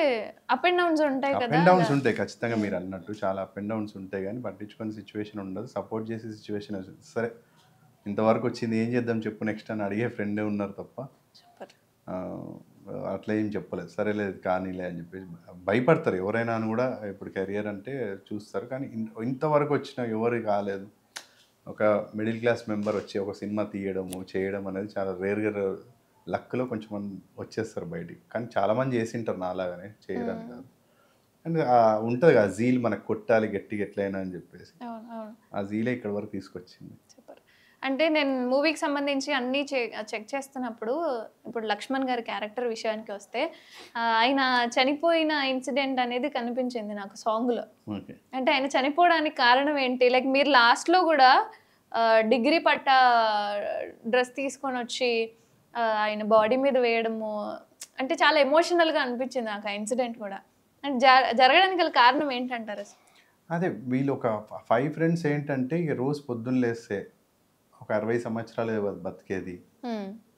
అప్ అండ్ డౌన్స్ ఉంటాయి అప్ కదా. అండ్ డౌన్స్ ఉంటాయి ఖచ్చితంగా, మీరు అన్నట్టు చాలా అప్ అండ్ డౌన్స్ ఉంటాయి, కానీ పట్టించుకొని సిచ్యువేషన్ ఉండదు. సపోర్ట్ చేసే సిచ్యువేషన్ సరే ఇంతవరకు వచ్చింది ఏం చేద్దాం చెప్పు నెక్స్ట్ అని అడిగే ఫ్రెండే ఉన్నారు తప్ప సూపర్. ఆ, అట్లా ఏం చెప్పలేదు. సరేలేదు కానీలే అని చెప్పేసి భయపడతారు ఎవరైనా అని కూడా. ఇప్పుడు కెరియర్ అంటే చూస్తారు, కానీ ఇంతవరకు వచ్చిన ఎవరు కాలేదు. ఒక మిడిల్ క్లాస్ మెంబర్ వచ్చి ఒక సినిమా తీయడము చేయడం అనేది చాలా రేర్గా, లక్లో కొంచెం మంది వచ్చేస్తారు బయటికి. కానీ చాలామంది చేసింటారు నాలాగానే, చేయడానికి కాదు. అండ్ ఉంటుంది కదా జీల్, మనకు కొట్టాలి గట్టిగా ఎట్లయినా అని చెప్పేసి, అవును అవును ఆ జీలే ఇక్కడ వరకు తీసుకొచ్చింది. సూపర్. అంటే నేను మూవీకి సంబంధించి అన్నీ చెక్ చేస్తున్నప్పుడు ఇప్పుడు లక్ష్మణ్ గారి క్యారెక్టర్ విషయానికి వస్తే ఆయన చనిపోయిన ఇన్సిడెంట్ అనేది కనిపించింది నాకు సాంగ్లో. ఓకే. అంటే ఆయన చనిపోవడానికి కారణం ఏంటి? లైక్ మీరు లాస్ట్లో కూడా డిగ్రీ పట్టా డ్రెస్ తీసుకొని వచ్చి ఆయన బాడీ మీద వేయడము అంటే చాలా ఎమోషనల్గా అనిపించింది నాకు ఆ ఇన్సిడెంట్ కూడా. అండ్ జరగడానికి గల కారణం ఏంటంటారు అసలు? అదే వీళ్ళు ఒక 5 ఫ్రెండ్స్ ఏంటంటే ఇక రోజు పొద్దున్న లేస్తే ఒక 60 సంవత్సరాలు బతికేది,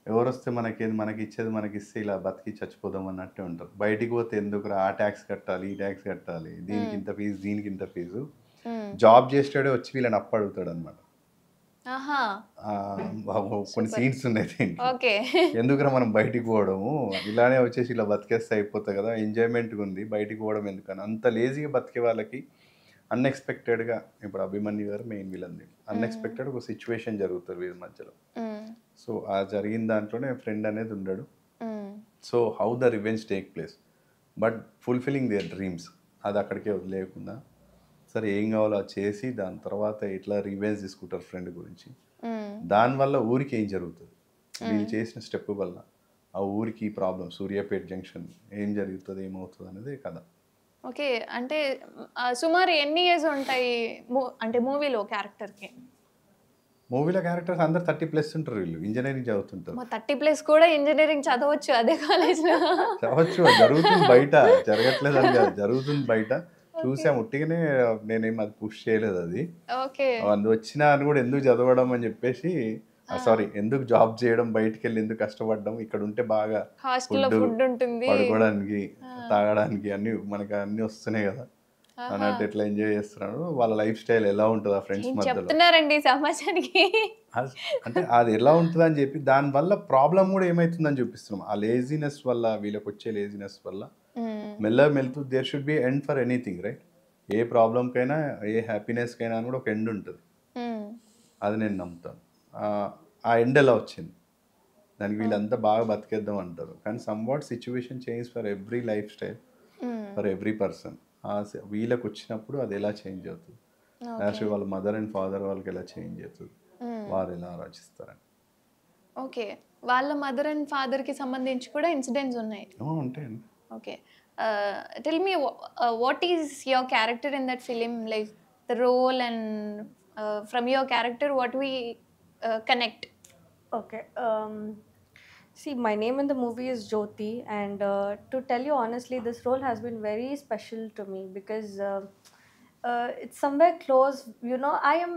ఎవరు వస్తే మనకి ఇచ్చేది మనకి ఇస్తే ఇలా బతికి చచ్చిపోదాం అన్నట్టే ఉంటారు. బయటికి పోతే ఎందుకు ఆ ట్యాక్స్ కట్టాలి ఈ ట్యాక్స్ కట్టాలి, దీనికి ఇంత ఫీజు దీనికి ఇంత ఫీజు, జాబ్ చేసేవాడే వచ్చి వీళ్ళని అప్పు అడుగుతాడు అనమాట. ఆహా, కొన్ని సీన్స్ ఉన్నాయి దీంట్లో. ఓకే. ఎందుకురా మనం బయటికి పోవడము, ఇలానే వచ్చేసి ఇలా బతికేస్తే అయిపోతుంది కదా, ఎంజాయ్మెంట్గా ఉంది బయటికి పోవడం ఎందుకని. అంత లేజీగా బతికే వాళ్ళకి అన్ఎక్స్పెక్టెడ్గా, ఇప్పుడు అభిమన్యు గారు మెయిన్ విలన్, అన్ఎక్స్పెక్టెడ్ ఒక సిచ్యువేషన్ జరుగుతుంది వీరి మధ్యలో. సో ఆ జరిగిన దాంట్లోనే ఫ్రెండ్ అనేది ఉండడు. So how the revenge take place, but fulfilling there dreams, అది అక్కడికే వదిలేయకుండా సరే ఏం కావాలో అది చేసి దాని తర్వాత ఇట్లా రివెంజ్ తీసుకుంటారు ఫ్రెండ్ గురించి. దానివల్ల ఊరికి ఏం జరుగుతుంది, వీళ్ళు చేసిన స్టెప్ వల్ల ఆ ఊరికి ప్రాబ్లం, సూర్యాపేట జంక్షన్ ఏం జరుగుతుంది ఏమవుతుంది అనేది కథ. ఓకే. అంటే సుమారు ఎన్ని ఇయర్స్ ఉంటాయి అంటే మూవీలో క్యారెక్టర్కి? మూవీలో క్యారెక్టర్స్ అందరు 30+ ఉంటారు, వీళ్ళు ఇంజనీరింగ్ చదువుతుంటారు. 30+ కూడా ఇంజనీరింగ్ చదవచ్చు అదే కాలేజ్లో? చదవచ్చు, జరుగుతుంది బయట, జరగట్లేదు అని కాదు, జరుగుతుంది బయట. చూసాం ఉట్టిగానే, నేనేం అది పుష్ చేయలేదు. అది ఓకే. అందు వచ్చినా అని కూడా ఎందుకు చదవడం అని చెప్పేసి, సారీ ఎందుకు జాబ్ చేయడం, బయటికి వెళ్ళి ఎందుకు కష్టపడడం, ఇక్కడ ఉంటే బాగా హాస్టల్లో ఫుడ్ ఉంటుంది, పడుకోవడానికి తాగడానికి అన్ని మనకి అన్ని వస్తున్నాయి కదా అన్నట్టు ఎట్లా ఎంజాయ్ చేస్తున్నాడు, వాళ్ళ లైఫ్ స్టైల్ ఎలా ఉంటుంది ఆ ఫ్రెండ్స్ మధ్యలో చెప్తున్నారండి సమాజానికి. అంటే అది ఎలా ఉంటుంది అని చెప్పి దానివల్ల ప్రాబ్లం కూడా ఏమవుతుందని చూపిస్తున్నాం. ఆ లేజినెస్ వల్ల, వీళ్ళకి వచ్చే లేజినెస్ వల్ల మెల్లగా మెల్తూ there should be end for anything, right? ఏ ప్రాబ్లంకైనా ఏ హ్యాపీనెస్కైనా అని కూడా ఒక ఎండ్ ఉంటుంది, అది నేను నమ్ముతాను. ఆ ఎండ్ ఎలా వచ్చింది దానికి, వీళ్ళంతా బాగా బతికేద్దాం అంటారు, కానీ somewhat situation change for every life style, for every person. వీళ్ళకి వచ్చినప్పుడు అది ఎలా చేంజ్ అవుతుంది, యాక్చువల్లీ వాళ్ళ మదర్ అండ్ ఫాదర్ వాళ్ళకి ఎలా చేంజ్ అవుతుంది, వారు ఎలా ఆలోచిస్తారని. ఓకే. వాళ్ళ మదర్ అండ్ ఫాదర్కి సంబంధించి కూడా ఇన్సిడెంట్స్ ఉన్నాయి. ఉంటాయండి. Okay. Tell me what is your character in that film, like the role, and from your character what we connect. Okay. See, my name in the movie is Jyoti, and to tell you honestly, this role has been very special to me because it's somewhere close. You know, I am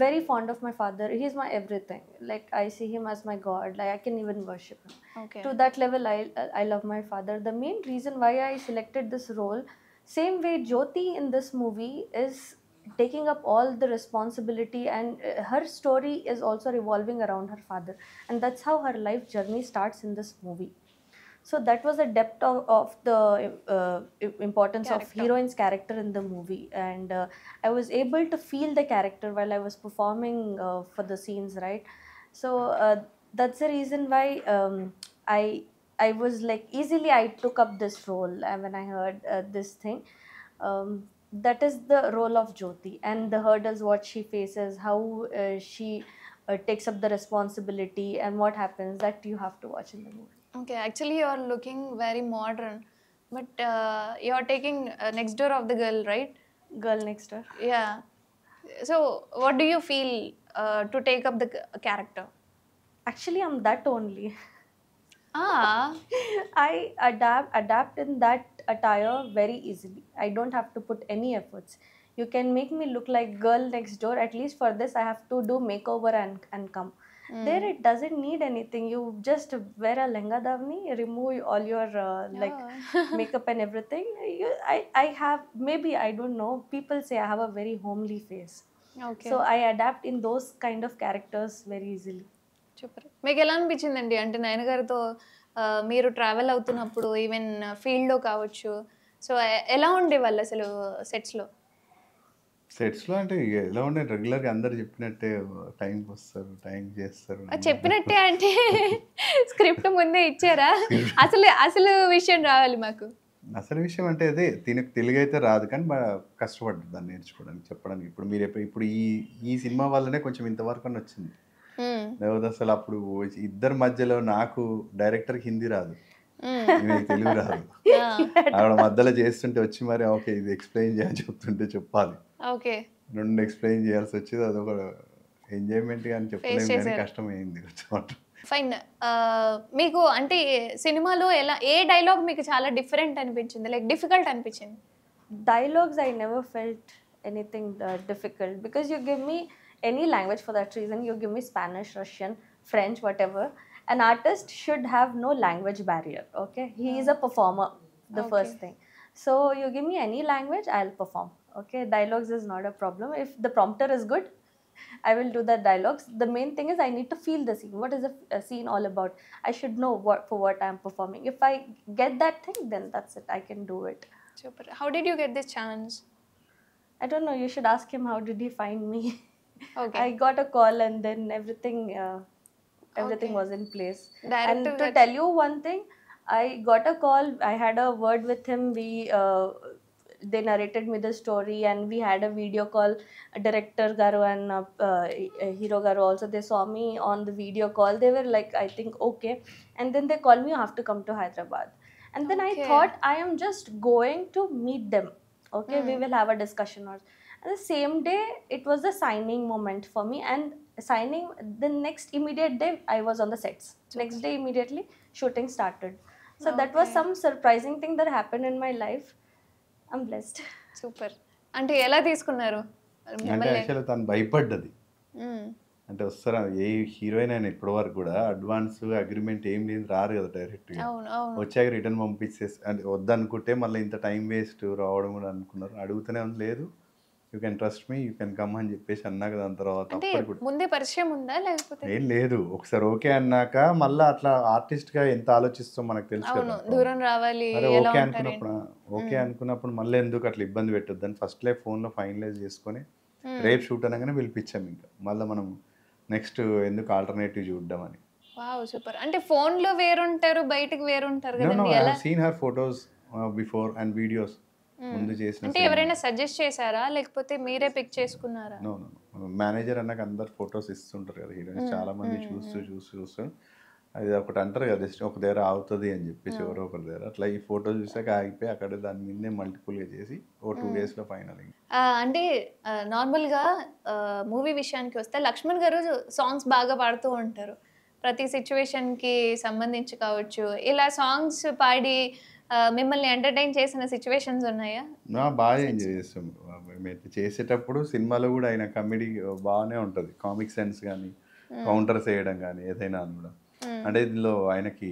very fond of my father. He's my everything. Like, I see him as my god. Like, I can even worship him. Okay. To that level, I love my father. The main reason why I selected this role, same way Jyoti in this movie is taking up all the responsibility, and her story is also revolving around her father, and that's how her life journey starts in this movie. So that was the depth of the importance of heroine's character in the movie, and I was able to feel the character while I was performing for the scenes, right? So that's the reason why I was like easily I took up this role when I heard this thing. um, that is the role of Jyoti, and the hurdles what she faces, how she takes up the responsibility, and what happens, that you have to watch in the movie. Okay, actually you are looking very modern, but you are taking next door of the girl, right? Girl Next Door. Yeah. So what do you feel to take up the character? Actually, I'm that only. Ah, I adapt in that attire very easily. I don't have to put any efforts. You can make me look like Girl Next Door. At least for this, I have to do makeover and come. There, it doesn't need anything. You just wear a lehenga davni, remove all your like makeup and everything. I have, maybe, I don't know. People say I have a very homely face, okay. so I adapt in those kind of characters very easily. Super. మీకు ఎలా అనిపించిందండి అంటే నయన గారితో మీరు travel అవుతున్నప్పుడు even ఫీల్డ్లో కావచ్చు, so ఎలా ఉండేవాళ్ళు అసలు సెట్స్లో? సెట్స్లో అంటే ఇక ఎలా ఉండే రెగ్యులర్గా అందరు చెప్పినట్టే టైంకి వస్తారు, టైంకి చేస్తారు. చెప్పినట్టే అంటే స్క్రిప్ట్ ముందే ఇచ్చారా? అసలు అసలు విషయం రావాలి మాకు. అసలు విషయం అంటే అదే, తినకు తెలుగు అయితే రాదు కానీ కష్టపడ్డారు దాన్ని నేర్చుకోవడానికి, చెప్పడానికి. ఇప్పుడు మీరు ఇప్పుడు ఈ సినిమా వల్లనే కొంచెం ఇంతవరకు అని వచ్చింది. లేకపోతే అసలు అప్పుడు ఇద్దరి మధ్యలో నాకు డైరెక్టర్కి హిందీ రాదు, ఈమెకి తెలుగు రాదు. ఆవిడ మధ్యలో చేస్తుంటే వచ్చి మరి ఓకే ఇది ఎక్స్ప్లెయిన్ చేయాలని చెప్తుంటే చెప్పాలి, ఓకే, రెండు ఎక్స్ప్లెయిన్ చేయాల్సి వచ్చేది. అదొక ఎంజాయ్మెంట్ కానీ చెప్పలేము కానీ కష్టమైంది కొంచెం. ఫైన్. మీకు అంటే సినిమాలో ఎలా ఏ డైలాగ్ మీకు చాలా డిఫరెంట్ అనిపించింది, లైక్ డిఫికల్ట్ అనిపించింది? Dialogues, I never felt anything difficult, because you give me any language for that reason. You give me Spanish, Russian, French, whatever. An artist should have no language barrier. Okay, he is a performer, the first thing. So you give me any language, I'll perform. Okay, dialogues is not a problem. If the prompter is good, I will do the dialogues. The main thing is I need to feel the scene. What is the scene all about? I should know what I am performing. If I get that thing, then that's it. I can do it. Super. How did you get this chance? I don't know. You should ask him how did he find me. Okay. I got a call and then everything was in place. Direct And to to tell you one thing, I got a call. I had a word with him. They narrated me the story, and we had a video call. Director Garu and Hero Garu also, they saw me on the video call. They were like, I think okay, and then they called me, you have to come to Hyderabad. And then I thought I am just going to meet them. Okay, we will have a discussion. And the same day, it was the signing moment for me. And signing, the next immediate day, I was on the sets. Next day, immediately, shooting started. So that was some surprising thing that happened in my life. I'm blessed. Super. అంటే ఎలా తీసుకున్నారు అంటే actually తను భయపడ్డది. అంటే వస్తారా ఏ heroine అయినా ఇప్పటి వరకు కూడా అడ్వాన్స్ అగ్రిమెంట్ ఏం లేదు, రారు కదా డైరెక్ట్గా. అవును, అవును. వచ్చాక రిటర్న్ పంపించేసి అంటే వద్దనుకుంటే మళ్ళీ ఇంత టైం వేస్ట్ రావడం కూడా అనుకున్నారు. అడుగుతూనే ఉంది, లేదు you can trust me, you can come అని చెప్పేసి అన్నా కదా. దాని తర్వాత అంటే ముందే పరిచయం ఉందా లేకపోతే? ఏం లేదు, ఒకసారి ఓకే అన్నాక మళ్ళీ అట్లా ఆర్టిస్ట్గా ఎంత ఆలోచిస్తాం మనకు తెలుసు కదా. దూరం రావాలి, అరే ఓకే అనుకున్నప్పుడు మళ్ళీ ఎందుకు అట్లా ఇబ్బంది పెట్టొద్దు అని ఫస్ట్ లైఫ్ ఫోన్లో ఫైనలైజ్ చేసుకొని రేపు షూట్ అనగానే పిలిపించాం. ఇంకా మళ్ళీ మనం నెక్స్ట్ ఎందుకు ఆల్టర్నేటివ్ చూద్దాం అని. Wow, super. అంటే ఫోన్లో వేరుంటారు, బయటకి వేరుంటారు కదండి. I have seen her photos before and videos ముందు చేసిన. అంటే ఎవరైనా సజెస్ట్ చేశారా లేకపోతే మీరే పిక్ చేసుకున్నారా? నో మేనేజర్ అన్నాక అందరు ఫొటోస్ ఇస్తుంటారు కదా హీరోయిన్స్, చాలా మంది చూస్తూ అది ఒకటి అంటారు కదా, జస్ట్ ఒక దగ్గర అవుతుంది అని చెప్పేసి ఎవరో ఒకరి దగ్గర. అట్లా ఈ ఫోటో చూసాక ఆగిపోయి అక్కడ దాని మీదే మల్టిపుల్గా చేసి 2 daysలో ఫైనల్. అంటే నార్మల్గా మూవీ విషయానికి వస్తే లక్ష్మణ్ గారు సాంగ్స్ బాగా పాడుతూ ఉంటారు, ప్రతి సిచ్యువేషన్కి సంబంధించి కావచ్చు. ఇలా సాంగ్స్ పాడి మిమ్మల్ని ఎంటర్టైన్ చేసిన సిచ్యువేషన్స్ ఉన్నాయా? బాగా ఎంజాయ్ చేస్తాం మేము చేసేటప్పుడు. సినిమాలో కూడా ఆయన కామెడీ బాగానే ఉంటుంది, కామిక్ సెన్స్ కానీ కౌంటర్స్ వేయడం కానీ ఏదైనా కూడా. అంటే ఇందులో ఆయనకి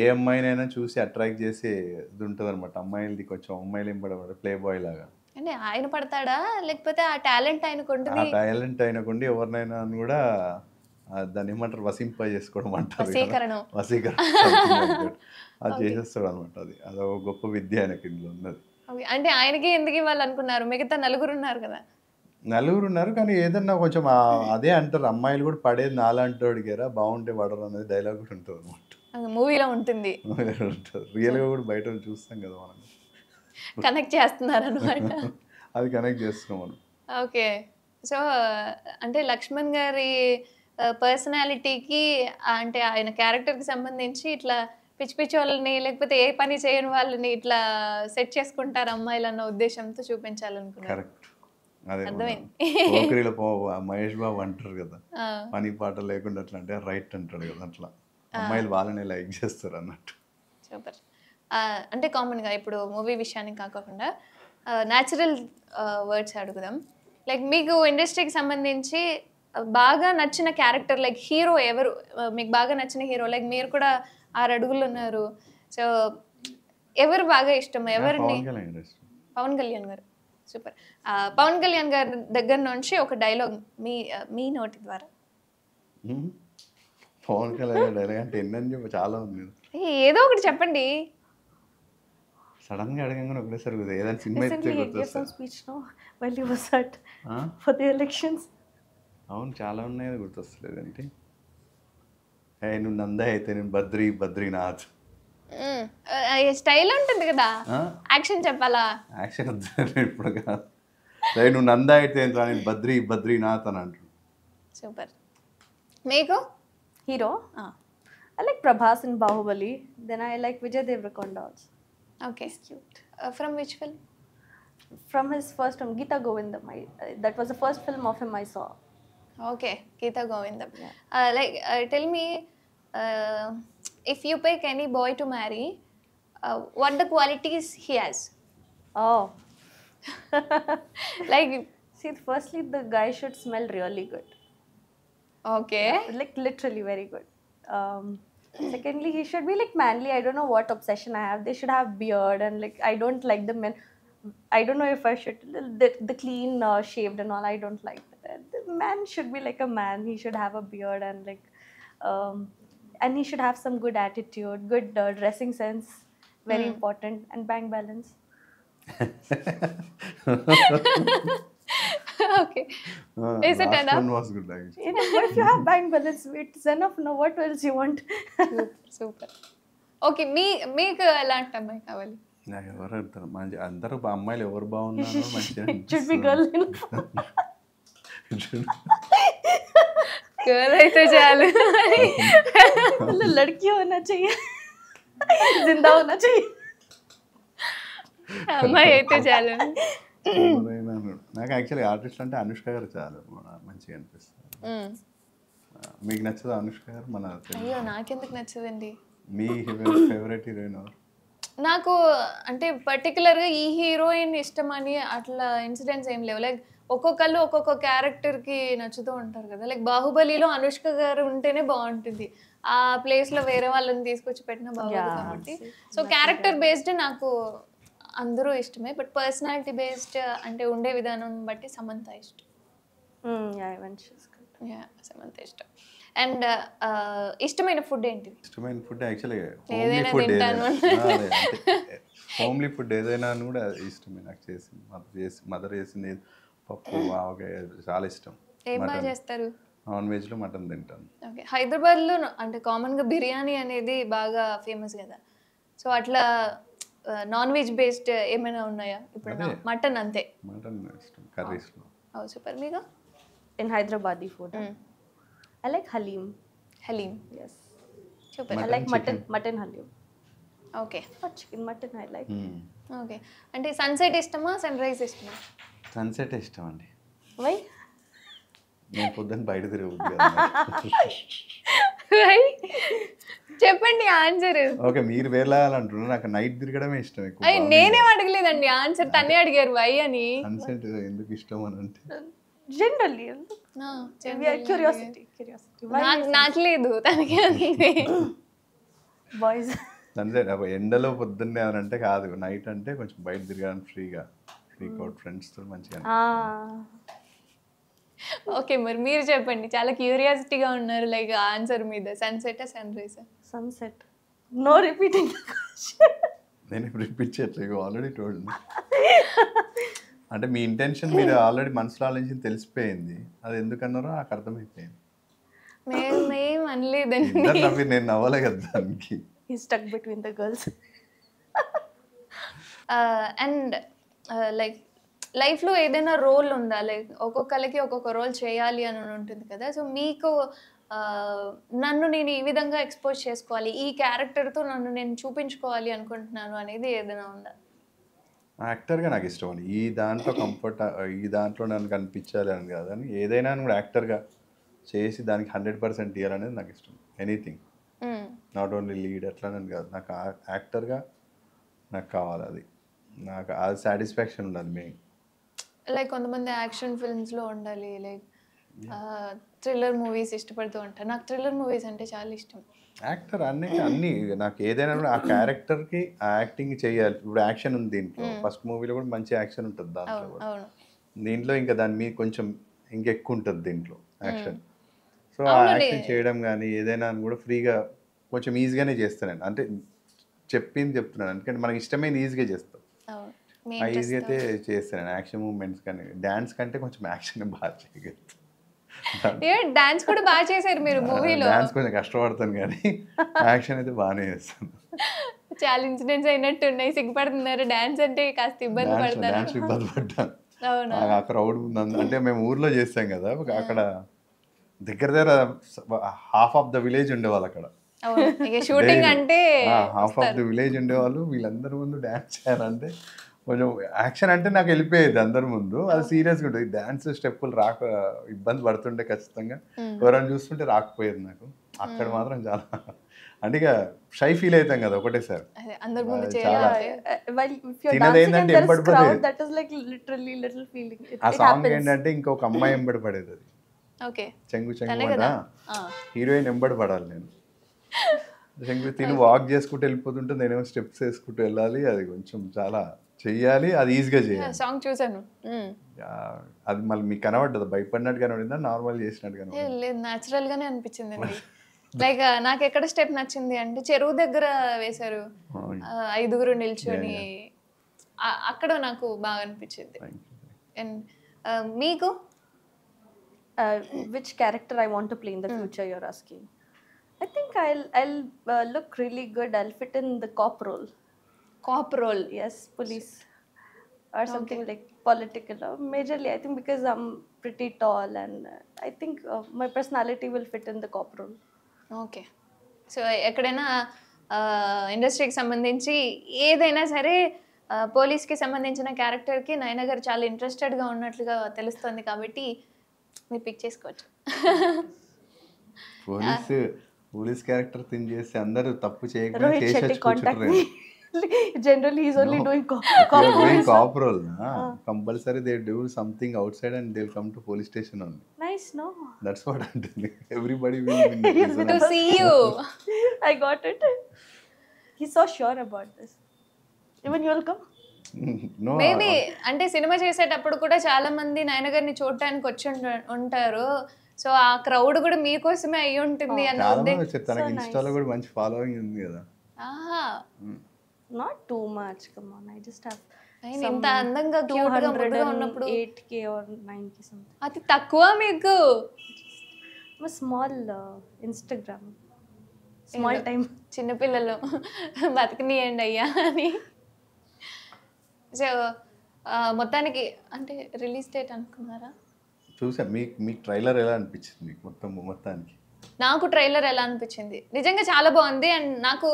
ఏ అమ్మాయినైనా చూసి అట్రాక్ట్ చేసే ఇది ఉంటుంది అనమాట. అమ్మాయిలది కొంచెం అమ్మాయిలు ఎంపడమాట, ప్లే బాయ్ లాగా. అంటే ఆయన పడతాడా లేకపోతే ఆ టాలెంట్ ఆయనకు ఉంటుంది? ఆ టాలెంట్ ఆయనకుండి ఎవరినైనా కూడా దాన్ని ఏమంటారు, వసింప చేసుకోవడం అంటారు, వసీకరణ అది చేసేస్తాడు అనమాట. అదొక గొప్ప విద్య ఆయనకి ఇందులో ఉన్నది. అంటే ఆయనకి ఎందుకు ఇవ్వాలనుకున్నారు? మిగతా నలుగురు ఉన్నారు కదా. నలుగురు ఉన్నారు కానీ ఏదన్నా కొంచెం అదే అంటారు అమ్మాయిలు కూడా పడేది నాలంటోడు గేరా బాగుంటే పడరు అనేది డైలాగ్ కూడా ఉంటుంది అనమాట. మూవీలో ఉంటుంది, రియల్గా కూడా బయట చూస్తాం కదా మనం, కనెక్ట్ చేస్తున్నారు అనమాట. అది కనెక్ట్ చేస్తున్నాం మనం. ఓకే, సో అంటే లక్ష్మణ్ గారి పర్సనాలిటీకి అంటే ఆయన క్యారెక్టర్కి సంబంధించి ఇట్లా పిచ్చి పిచ్చి వాళ్ళని లేకపోతే ఏ పని చేయని వాళ్ళని ఇట్లా సెట్ చేసుకుంటారు అమ్మాయిలు అన్న ఉద్దేశంతో చూపించాలనుకున్నారు. కరెక్ట్, అదే అర్థమైంది. పోకిరిలో మహేష్ బాబు అంటారు కదా, పని పాట లేకుండా అట్లా అంటే రైట్ అంటాడు కదా, అట్లా అమ్మాయిలు వాళ్ళని లైక్ చేస్తారు అన్నట్టు. సూపర్. అంటే కామన్గా ఇప్పుడు మూవీ విషయానికి కాకుండా న్యాచురల్ వర్డ్స్ అడుగుదాం. లైక్ మీకు ఇండస్ట్రీకి సంబంధించి బాగా నచ్చిన క్యారెక్టర్, లైక్ హీరో ఎవరు మీకు బాగా నచ్చిన హీరో? లైక్ మీరు కూడా 6 అడుగులు ఉన్నారు, సో ఎవరు బాగా ఇష్టం? ఎవరిని? పవన్ కళ్యాణ్ గారు. సూపర్. పవన్ కళ్యాణ్ గారి దగ్గర నుంచి ఒక డైలాగ్ మీ నోటి ద్వారా. పవన్ కళ్యాణ్ డైలాగ్ అంటే ఎన్నని చెప్పి చాలా ఉంది, ఏదో ఒకటి చెప్పండి. సడన్ గా అడగంగానే ఒకటేసారి ఏదైనా సినిమా అవును చాలా ఉన్నాయి, అది గుర్తొస్తలేదు ఏంటి. నువ్వు నందా అయితే నేను బద్రీనాథ్ స్టైల్ ఉంటుంది కదా, యాక్షన్ చెప్పాలా? యాక్షన్ ఇప్పుడు కాదు, నువ్వు నందా అయితే నేను బద్రీనాథ్ అని అంటాడు. సూపర్. మీకు hero? I like Prabhas in Bahubali. Then I like Vijay Deverakonda also. Okay. He's cute. From which film? From his first film, Geeta Govindam. That was the first film of him I saw. Okay, Geeta Govindam. Yeah. Tell me, if you pick any boy to marry, what the qualities he has? Oh. Like, see, firstly, the guy should smell really good. Okay. Like literally very good. Secondly, he should be like manly. I don't know what obsession I have. They should have beard and like I don't like the men. I don't know if I should the clean shaved and all. I don't like that. The man should be like a man. He should have a beard and like and he should have some good attitude, good dressing sense, very important, and bank balance. Okay. Is it enough? One was good actually. You know, if you have bank balance, it's enough. No, what else you want? Super. Okay, మీకు ఎలాంటి అమ్మాయి కావాలి? నాకు ఎవరు అడుగుతారు, మంచి అందరూ అమ్మాయిలు ఎవరు బాగున్నారు మంచిగా. Should be girl. గర్ల్ అయితే చాలు. लड़की होना चाहिए, जिंदा होना चाहिए. అమ్మాయి అయితే చాలు. నాకు యాక్చువల్లీ ఆర్టిస్ట్ అంటే అనుష్క గారు చాలా మంచిగా అనిపిస్తుంది. మీకు నచ్చదు అనుష్క గారు? మన అయ్యో నాకెందుకు నచ్చదండి. మీ ఫేవరెట్ హీరోయిన్? నాకు అంటే పర్టికులర్గా ఈ హీరోయిన్ ఇష్టం అని అట్లా ఇన్సిడెంట్స్ ఏం లేవు. లైక్ ఒక్కొక్కళ్ళు ఒక్కొక్క క్యారెక్టర్కి నచ్చుతూ ఉంటారు కదా. లైక్ బాహుబలిలో అనుష్క గారు ఉంటేనే బాగుంటుంది, ఆ ప్లేస్లో వేరే వాళ్ళని తీసుకొచ్చి పెట్టినా బాగుంటుంది కాబట్టి. సో క్యారెక్టర్ బేస్డ్ నాకు అందరూ ఇష్టమే, బట్ పర్సనాలిటీ బేస్డ్ అంటే ఉండే విధానం బట్టి సమంత ఇష్టం. సమంత ఇష్టం. అండ్ ఇష్టమైన ఫుడ్ ఏంటి? ఇష్టమైన ఫుడ్ యాక్చువల్లీ హోమ్లీ ఫుడ్ ఏదైనా కూడా ఇష్టమే నాకు. మదర్ చేసింది పప్పు ఆవకాయ చాలా ఇష్టం. ఏం బాగా చేస్తారు? నాన్ వెజ్లో మటన్ తింటాను. ఓకే. హైదరాబాద్లో అంటే కామన్గా బిర్యానీ అనేది బాగా ఫేమస్ కదా, సో అట్లా నాన్ వెజ్ బేస్డ్ ఏమైనా ఉన్నాయా? ఇప్పుడు మటన్ అంతే. మటన్ ఇష్టం కర్రీస్లో. సూపర్. మీకు? In Hyderabadi food, I like halim. Halim. Yes. Super. I like mutton halim. Okay. Not chicken, mutton I like. Okay. అంటే సన్సెట్ ఇష్టమా సన్ రైజ్ ఇష్టమా? సన్సెట్ ఇష్టం అండి. Why? నేను పొద్దున్న బయట తిరుగుతుంది. చెప్పండి ఆన్సర్. ఓకే, మీరు వెళ్ళాలంటున్నారు, నాకు నైట్ తిరగడమే ఇష్టం ఎక్కువ. నేనేం అడగలేదండి, ఆన్సర్ తనే అడిగారు వై అని. సన్సెట్ ఎందుకు ఇష్టం అని అంటే generally curiosity. నాకు లేదు, తనకే ఉంది. Boys సన్సెట్ ఎండలో పొద్దున్నే అని అంటే కాదు, నైట్ అంటే కొంచెం బయట తిరగడానికి ఫ్రీగా అవుట్ ఫ్రెండ్స్తో మంచిగా. ఓకే, మరి మీరు చెప్పండి, చాలా క్యూరియాసిటీగా ఉన్నారు లైక్ ఆన్సర్ మీద. Sunset sun rise? Sunset. No repeating the question. నేను రిపీట్ చేయట్లేదు, ఆల్రెడీ టోల్డ్. అంటే మీ ఇంటెన్షన్ మీరు ఆల్రెడీ మనసులో ఆలోచించి తెలిసిపోయింది, అది ఎందుకన్నారో నాకు అర్థమైపోయింది. మేము అనలేదండి. ఇద్దరు నవ్వి నేను నవ్వలే కదా దానికి. He's stuck between the girls. And like లైఫ్లో ఏదైనా రోల్ ఉందా? లైక్ ఒక్కొక్కరికి ఒక్కొక్క రోల్ చేయాలి అని ఉంటుంది కదా. సో మీకు నన్ను నేను ఈ విధంగా ఎక్స్పోజ్ చేసుకోవాలి, ఈ క్యారెక్టర్తో నన్ను నేను చూపించుకోవాలి అనుకుంటున్నాను అనేది ఏదైనా ఉందా? యాక్టర్గా నాకు ఇష్టం అండి. ఈ దాంట్లో కంఫర్ట్, ఈ దాంట్లో నన్ను కనిపించాలి అని కాదు, అని ఏదైనా కూడా యాక్టర్గా చేసి దానికి 100% ఇవ్వాలనేది నాకు ఇష్టం. ఎనీథింగ్, నాట్ ఓన్లీ లీడ్ అట్లానని కాదు, నాకు యాక్టర్గా నాకు కావాలి. అది నాకు అది సాటిస్ఫాక్షన్ ఉండాలి మెయిన్. లైక్ కొంతమంది యాక్షన్ ఫిల్మ్స్లో ఉండాలి, లైక్ థ్రిల్లర్ మూవీస్ ఇష్టపడుతూ ఉంటారు. నాకు థ్రిల్లర్ మూవీస్ అంటే చాలా ఇష్టం. యాక్టర్ అన్ని నాకు ఏదైనా కూడా ఆ క్యారెక్టర్కి ఆ యాక్టింగ్ చేయాలి. ఇప్పుడు యాక్షన్ ఉంది దీంట్లో, ఫస్ట్ మూవీలో కూడా మంచి యాక్షన్ ఉంటుంది దాంట్లో కూడా. అవును. దీంట్లో ఇంకా దాని మీద కొంచెం ఇంకెక్కువ ఉంటుంది దీంట్లో యాక్షన్. సో ఆ యాక్షన్ చేయడం కానీ ఏదైనా కూడా ఫ్రీగా కొంచెం ఈజీగానే చేస్తాను. అంటే చెప్తున్నాను, ఎందుకంటే మనకి ఇష్టమైన ఈజీగా చేస్తాం. ఆ ఈజీగా అయితే చేస్తాను. యాక్షన్ మూమెంట్స్ కానీ డ్యాన్స్ కంటే కొంచెం యాక్షన్ బాగా చేయగలుగుతాను. డాన్స్ కూడా బాగా చేశారు మీరు మూవీలో. డాన్స్ కొంచెం కష్టపడతాను కానీ యాక్షన్ అయితే బాగానే చేస్తాను. చాలా ఇన్సిడెంట్స్ అయినట్టు ఉన్నాయి, సిగ్గుపడుతున్నారు. డాన్స్ అంటే కాస్త ఇబ్బంది పడతారు. డాన్స్ ఇబ్బంది పడ్డాను. అవునా? ఆ క్రౌడ్ అంటే మేము ఊర్లో చేస్తాం కదా, అక్కడ దగ్గర హాఫ్ ఆఫ్ ద విలేజ్ ఉండేవాళ్ళు అక్కడ. షూటింగ్ అంటే హాఫ్ ఆఫ్ ద విలేజ్ ఉండేవాళ్ళు. వీళ్ళందరి ముందు డాన్స్ చేయాలంటే కొంచెం యాక్షన్ అంటే నాకు వెళ్ళిపోయేది అందరి ముందు. అది సీరియస్గా ఉంటుంది. డాన్స్ స్టెప్పులు రాక ఇబ్బంది పడుతుంటే ఖచ్చితంగా ఎవరైనా చూస్తుంటే రాకపోయేది నాకు. అక్కడ మాత్రం చాలా అంటే ఇక షై ఫీల్ అవుతాం కదా ఒకటేసారి. అందరి ముందు చాలా While if you're తినది dancing and ఏంటంటే there's ఎంబడి crowd, పడేది. that is like literally little feeling. ఆ It సాంగ్ happens. ఏంటంటే ఇంకొక అమ్మాయి ఎంబడి పడేది. అది ఓకే చెంగు చెంగు తనే అంట కదా? హీరోయిన్ ఎంబడి పడాలి నేను. చెంగు తిని వాక్ చేసుకుంటూ వెళ్ళిపోతుంటే నేనేమో స్టెప్స్ వేసుకుంటూ వెళ్ళాలి. అది కొంచెం చాలా చెయ్యాలి, అది ఈజీగా చేయాలి. సాంగ్ చూసాను. అది మళ్ళీ మీకు కనబడ్డదా? భయపడినట్టు కనబడిందా, నార్మల్ చేసినట్టు కనబడిందా? లేదు, న్యాచురల్ గానే అనిపించింది అండి. లైక్ నాకు ఎక్కడ స్టెప్ నచ్చింది అంటే చెరువు దగ్గర వేశారు, 5గురు నిల్చొని, అక్కడ నాకు బాగా అనిపించింది. అండ్ మీకు Which character I want to play in the future, you're asking? I think I'll look really good. I'll fit in the cop role. Cop role? Yes, police or something like political. Majorly, I think because I'm pretty tall and I think my personality will fit in the cop role. Okay. So ఎక్కడైనా ఇండస్ట్రీకి సంబంధించి ఏదైనా సరే పోలీస్కి సంబంధించిన క్యారెక్టర్కి నయన గారు చాలా ఇంట్రెస్టెడ్గా ఉన్నట్లుగా తెలుస్తుంది, కాబట్టి మీరు పిక్ చేసుకోవచ్చు. పోలీస్ క్యారెక్టర్ థింగ్ చేసి అందరూ తప్పు చేయకుండా Rohit Shetty చేసేసి contact కూర్చుంటారు. me. Generally, he's only doing cop role. Compulsory they do something outside and they'll come to police station only. Nice, no? That's what I'm telling. Everybody will be To see you. I got it. He's so sure about this. Even you will come? No. Maybe అంటే cinema చేసేటప్పుడు కూడా చాలా మంది నయన గారిని చూడటానికి వచ్చి ఉంటారు. So ఆ క్రౌడ్ కూడా మీకోసమే అయ్యి ఉంటుంది అని చాలా మంది వచ్చారు. తనకి ఇన్స్టాలో కూడా మంచి ఫాలోయింగ్ ఉంది కదా. Not too much. Come on, I just have ఇంత అందంగా క్యూట్ గా ముద్దుగా ఉన్నప్పుడు 8K or 9K something. అతి తక్కువ మీకు. I'm a small Instagram. Small time. చిన్నపిల్లలు బతికినియండి అయ్యా అని. సో మొత్తానికి అంటే రిలీజ్ డేట్ అనుకున్నారా? చూసా. మీకు ట్రైలర్ ఎలా అనిపించింది? మీకు మొత్తానికి నాకు ట్రైలర్ ఎలా అనిపించింది నిజంగా చాలా బాగుంది. అండ్ నాకు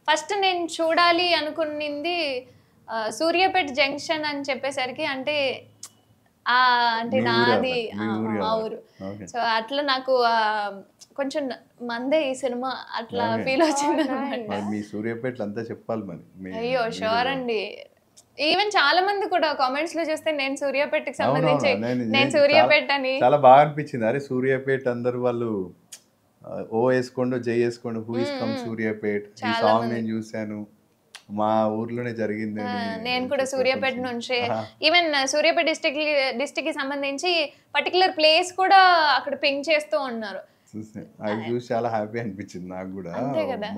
ఫస్ట్ నేను చూడాలి అనుకునింది సూర్యాపేట జంక్షన్ అని చెప్పేసరికి అంటే అంటే నాది మా ఊరు. సో అట్లా నాకు కొంచెం మందే ఈ సినిమా అట్లా ఫీల్ వచ్చింది అనమాట. మీ సూర్యాపేట అంతా చెప్పాలి మరి. అయ్యో షూర్ అండి. ఈవెన్ చాలా మంది కూడా కామెంట్స్ లో చూస్తే నేను సూర్యాపేటకి సంబంధించి నేను సూర్యాపేట అని చాలా బాగా అనిపించింది. అరే సూర్యాపేట అందరు వాళ్ళు ఓ వేసుకోండు జై వేసుకోండు హూ ఇస్ కమ్ సూర్యాపేట, ఈ సాంగ్ నేను చూశాను, మా ఊర్లోనే జరిగింది. నేను కూడా సూర్యాపేట నుంచి ఈవెన్ సూర్యాపేట డిస్ట్రిక్ట్ కి సంబంధించి పర్టికులర్ ప్లేస్ కూడా అక్కడ పింక్ చేస్తూ ఉన్నారు. అది చూసి చాలా హ్యాపీ అనిపించింది నాకు కూడా.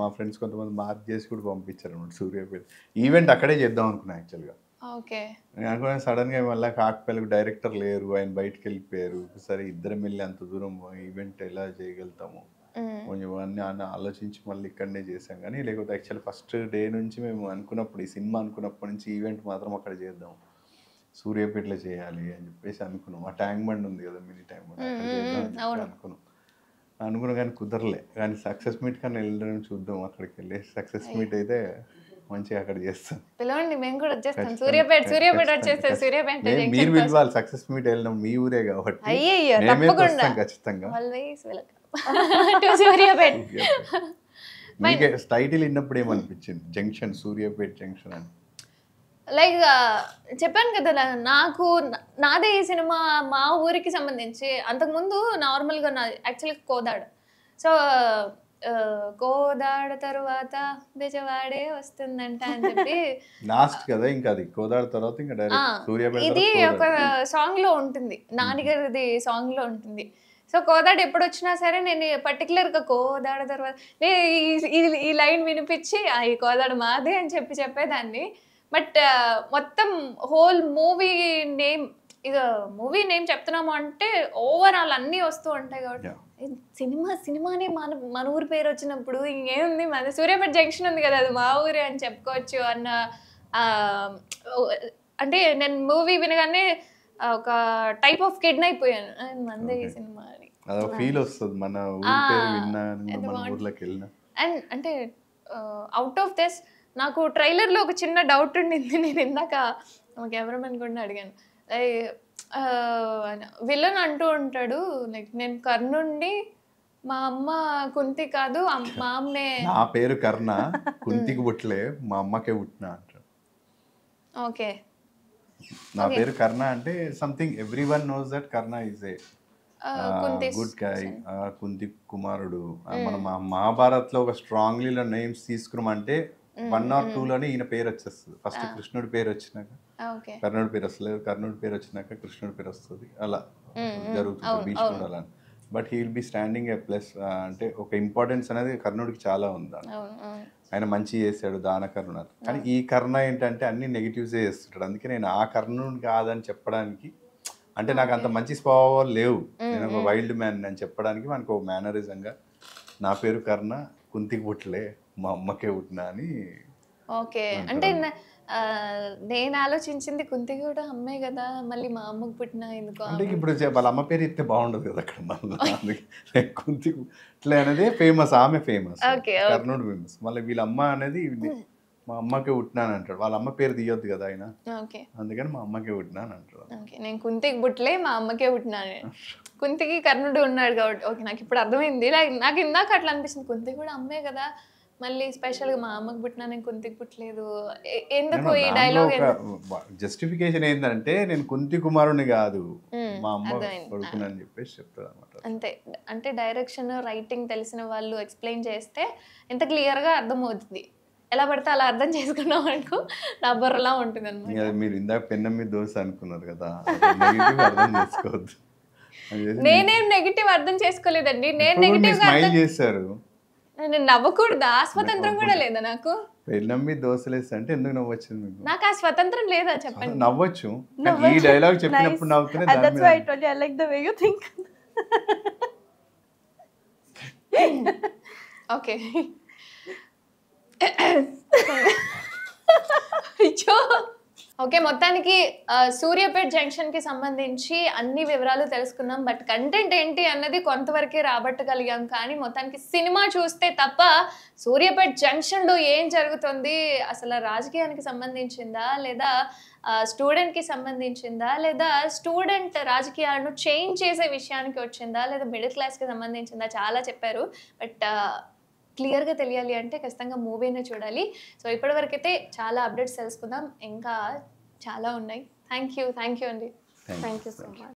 మా ఫ్రెండ్స్ కొంతమంది మార్క్ చేసి కూడా పంపించారు అన్నమాట సూర్యాపేట. ఈవెంట్ అక్కడే చేద్దాం అనుకున్నా యాక్చువల్గా. ఓకే. నేను అనుకున్నాను సడన్గా మళ్ళీ కాకపల్లికి డైరెక్టర్ లేరు, ఆయన బయటకు వెళ్ళిపోయారు. సరే ఇద్దరం వెళ్ళి అంత దూరం ఈవెంట్ ఎలా చేయగలుగుతాము, కొంచెం అన్నీ ఆలోచించి మళ్ళీ ఇక్కడనే చేసాం. కానీ లేకపోతే యాక్చువల్లీ ఫస్ట్ డే నుంచి మేము అనుకున్నప్పుడు, ఈ సినిమా అనుకున్నప్పటి నుంచి ఈవెంట్ మాత్రం అక్కడ చేద్దాం, సూర్యాపేటలో చేయాలి అని చెప్పేసి అనుకున్నాం. ఆ ట్యాంక్ బండ్ ఉంది కదా, మినీ ట్యాంక్ బండ్, అక్కడ చేద్దాం అని చెప్పి అనుకున్నాం కానీ కుదరలే. కానీ సక్సెస్ మీట్ కన్నా వెళ్ళడం చూద్దాం, అక్కడికి వెళ్ళి సక్సెస్ మీట్ అయితే మంచిగా అక్కడ చేస్తాం. పిలవండి, మేము కూడా వచ్చేస్తాం. సూర్యాపేట వచ్చేస్తాం. సూర్యాపేట మీరు పిలవాలి, సక్సెస్ మీట్ వెళ్ళినాం మీ ఊరే కాబట్టి అయ్యయ్యో మేమే తప్పకుండా వస్తాం ఖచ్చితంగా. Always welcome to Suryapet. మీకే టైటిల్ విన్నప్పుడు ఏమనిపించింది, జంక్షన్, సూర్యాపేట జంక్షన్ అని? లైక్ చెప్పాను కదా, నాకు నాదే ఈ సినిమా మా ఊరికి సంబంధించి. అంతకుముందు నార్మల్గా నా యాక్చువల్గా కోదాడ. సో కోదాడ తర్వాత బెజవాడే వస్తుందంట అని చెప్పి లాస్ట్ కదా, ఇంకా అది కోదాడ తర్వాత ఇంకా డైరెక్ట్ సూర్యాపేట. ఇది ఒక సాంగ్ లో ఉంటుంది, నాన్నగారిది సాంగ్ లో ఉంటుంది. సో కోదాడ ఎప్పుడు వచ్చినా సరే నేను పర్టికులర్గా కోదాడ తర్వాత ఈ లైన్ వినిపించి ఈ కోదాడ మాదే అని చెప్పేదాన్ని. బట్ మొత్తం హోల్ మూవీ నేమ్, ఇక మూవీ నేమ్ చెప్తున్నాము అంటే ఓవరాల్ అన్నీ వస్తూ ఉంటాయి కాబట్టి సినిమానే మన ఊరి పేరు వచ్చినప్పుడు ఇంకేముంది, మన సూర్యాపేట జంక్షన్ ఉంది కదా అది మా ఊరే అని చెప్పుకోవచ్చు అన్న. అంటే నేను మూవీ వినగానే ఒక టైప్ ఆఫ్ కిడ్న్ అయిపోయాను, మందే ఈ సినిమా అని. అదొక ఫీల్ వస్తుంది మన ఊరి పేరు విన్నా, మన ఊర్లోకి వెళ్ళినా. అండ్ అంటే అవుట్ ఆఫ్ దిస్ నాకు ట్రైలర్లో ఒక చిన్న డౌట్ ఉండింది. నేను ఇందాక కెమెరామెన్ కూడా అడిగాను. విలన్ అంటూ ఉంటాడు లైక్ నేను కర్ణుండి, మా అమ్మ కుంతి కాదు, మా అమ్మే, నా పేరు కర్ణ, కుంతికి పుట్టలే, మా అమ్మకే పుట్టినా అంటాడు. ఓకే, నా పేరు కర్ణ అంటే something every one knows that Karna is a good guy, Kunti కుమారుడు. మన మహాభారత్ లో ఒక స్ట్రాంగ్లీ నేమ్స్ తీసుకున్నామంటే 1 or 2 లోనే ఈయన పేరు వచ్చేస్తుంది. ఫస్ట్ కృష్ణుడి పేరు వచ్చినాక కర్ణుడి పేరు వస్తలేదు, కర్ణుడి పేరు వచ్చినాక కృష్ణుడి పేరు వస్తుంది, అలా జరుగుతుంది భీష్ముడు అలా. But he will be standing A plus, అంటే ఒక ఇంపార్టెన్స్ అనేది కర్ణుడికి చాలా ఉంది. ఆయన మంచి చేశాడు, దాన కర్ణ. కానీ ఈ కర్ణ ఏంటంటే అన్ని నెగిటివ్స్ చేస్తుంటాడు. అందుకే నేను ఆ కర్ణుడిని కాదని చెప్పడానికి, అంటే నాకు అంత మంచి స్వభావాలు లేవు, నేను ఒక వైల్డ్ మ్యాన్ అని చెప్పడానికి మనకు ఒక మేనరిజంగా నా పేరు కర్ణ, కుంతికి పుట్టలే, మా అమ్మకే పుట్టినా అని. ఓకే, అంటే నేను ఆలోచించింది కుంతి కూడా అమ్మే కదా, మళ్ళీ మా అమ్మకు పుట్టిన ఎందుకు అంటే ఇప్పుడు వాళ్ళ అమ్మ పేరు ఇస్తే బాగుండదు కదా అక్కడ, మళ్ళీ కుంతి ఇట్లా అనేది ఫేమస్, ఆమె ఫేమస్, కర్ణుడు ఫేమస్, మళ్ళీ వీళ్ళ అమ్మ అనేది మా అమ్మకే పుట్టినాను అంటాడు. వాళ్ళ అమ్మ పేరు తీయొద్దు కదా ఆయన, అందుకని మా అమ్మకే పుట్టినాను అంటాడు. నేను కుంతికి పుట్టలే, మా అమ్మకే పుట్టినాను. కుంతికి కర్ణుడు ఉన్నాడు కాబట్టి ఓకే, నాకు ఇప్పుడు అర్థమైంది. నాకు ఇందాక అట్లా అనిపిస్తుంది, కుంతి కూడా అమ్మే కదా, మళ్ళీ స్పెషల్గా మా అమ్మకి పుట్టినా నేను కుంతికి పుట్టలేదు ఎందుకు ఈ డైలాగ్? జస్టిఫికేషన్ ఏంటంటే నేను కుంతి కుమారుని కాదు, మా అమ్మ కొడుకుని అని చెప్పేసి చెప్తాడు అనమాట. అంతే, అంటే డైరెక్షన్ రైటింగ్ తెలిసిన వాళ్ళు ఎక్స్ప్లెయిన్ చేస్తే ఎంత క్లియర్గా అర్థమవుతుంది. ఎలా పడితే అలా అర్థం చేసుకున్నాం అనుకో రబ్బర్లా ఉంటుంది అనమాట. మీరు ఇందాక పెన్నం మీద దోశ అనుకున్నారు కదా, అర్థం చేసుకోవద్దు. నేనేం నెగిటివ్ అర్థం చేసుకోలేదండి, నేను నెగిటివ్ స్మైల్ చేశారు. నేను నవ్వకూడదా? స్వతంత్రం కూడా లేదా నాకు? పెన్నం మీద దోశలేస్తా అంటే ఎందుకు నవ్వొచ్చింది మీకు? నాకు ఆ స్వతంత్రం లేదా చెప్పండి? నవ్వచ్చు, ఈ డైలాగ్ చెప్పినప్పుడు నవ్వుతూనే. That's why I told you I like the way you think. Okay, okay, మొత్తానికి సూర్యాపేట జంక్షన్కి సంబంధించి అన్ని వివరాలు తెలుసుకున్నాం. బట్ కంటెంట్ ఏంటి అన్నది కొంతవరకే రాబట్టగలిగాం. కానీ మొత్తానికి సినిమా చూస్తే తప్ప సూర్యాపేట జంక్షన్లో ఏం జరుగుతుంది, అసలు రాజకీయానికి సంబంధించిందా, లేదా స్టూడెంట్కి సంబంధించిందా, లేదా స్టూడెంట్ రాజకీయాలను చేంజ్ చేసే విషయానికి వచ్చిందా, లేదా మిడిల్ క్లాస్కి సంబంధించిందా, చాలా చెప్పారు. బట్ క్లియర్గా తెలియాలి అంటే ఖచ్చితంగా మూవీనే చూడాలి. సో ఇప్పటివరకైతే చాలా అప్డేట్స్ తెలుసుకుందాం, ఇంకా చాలా ఉన్నాయి. థ్యాంక్ యూ అండి. Thank you so much.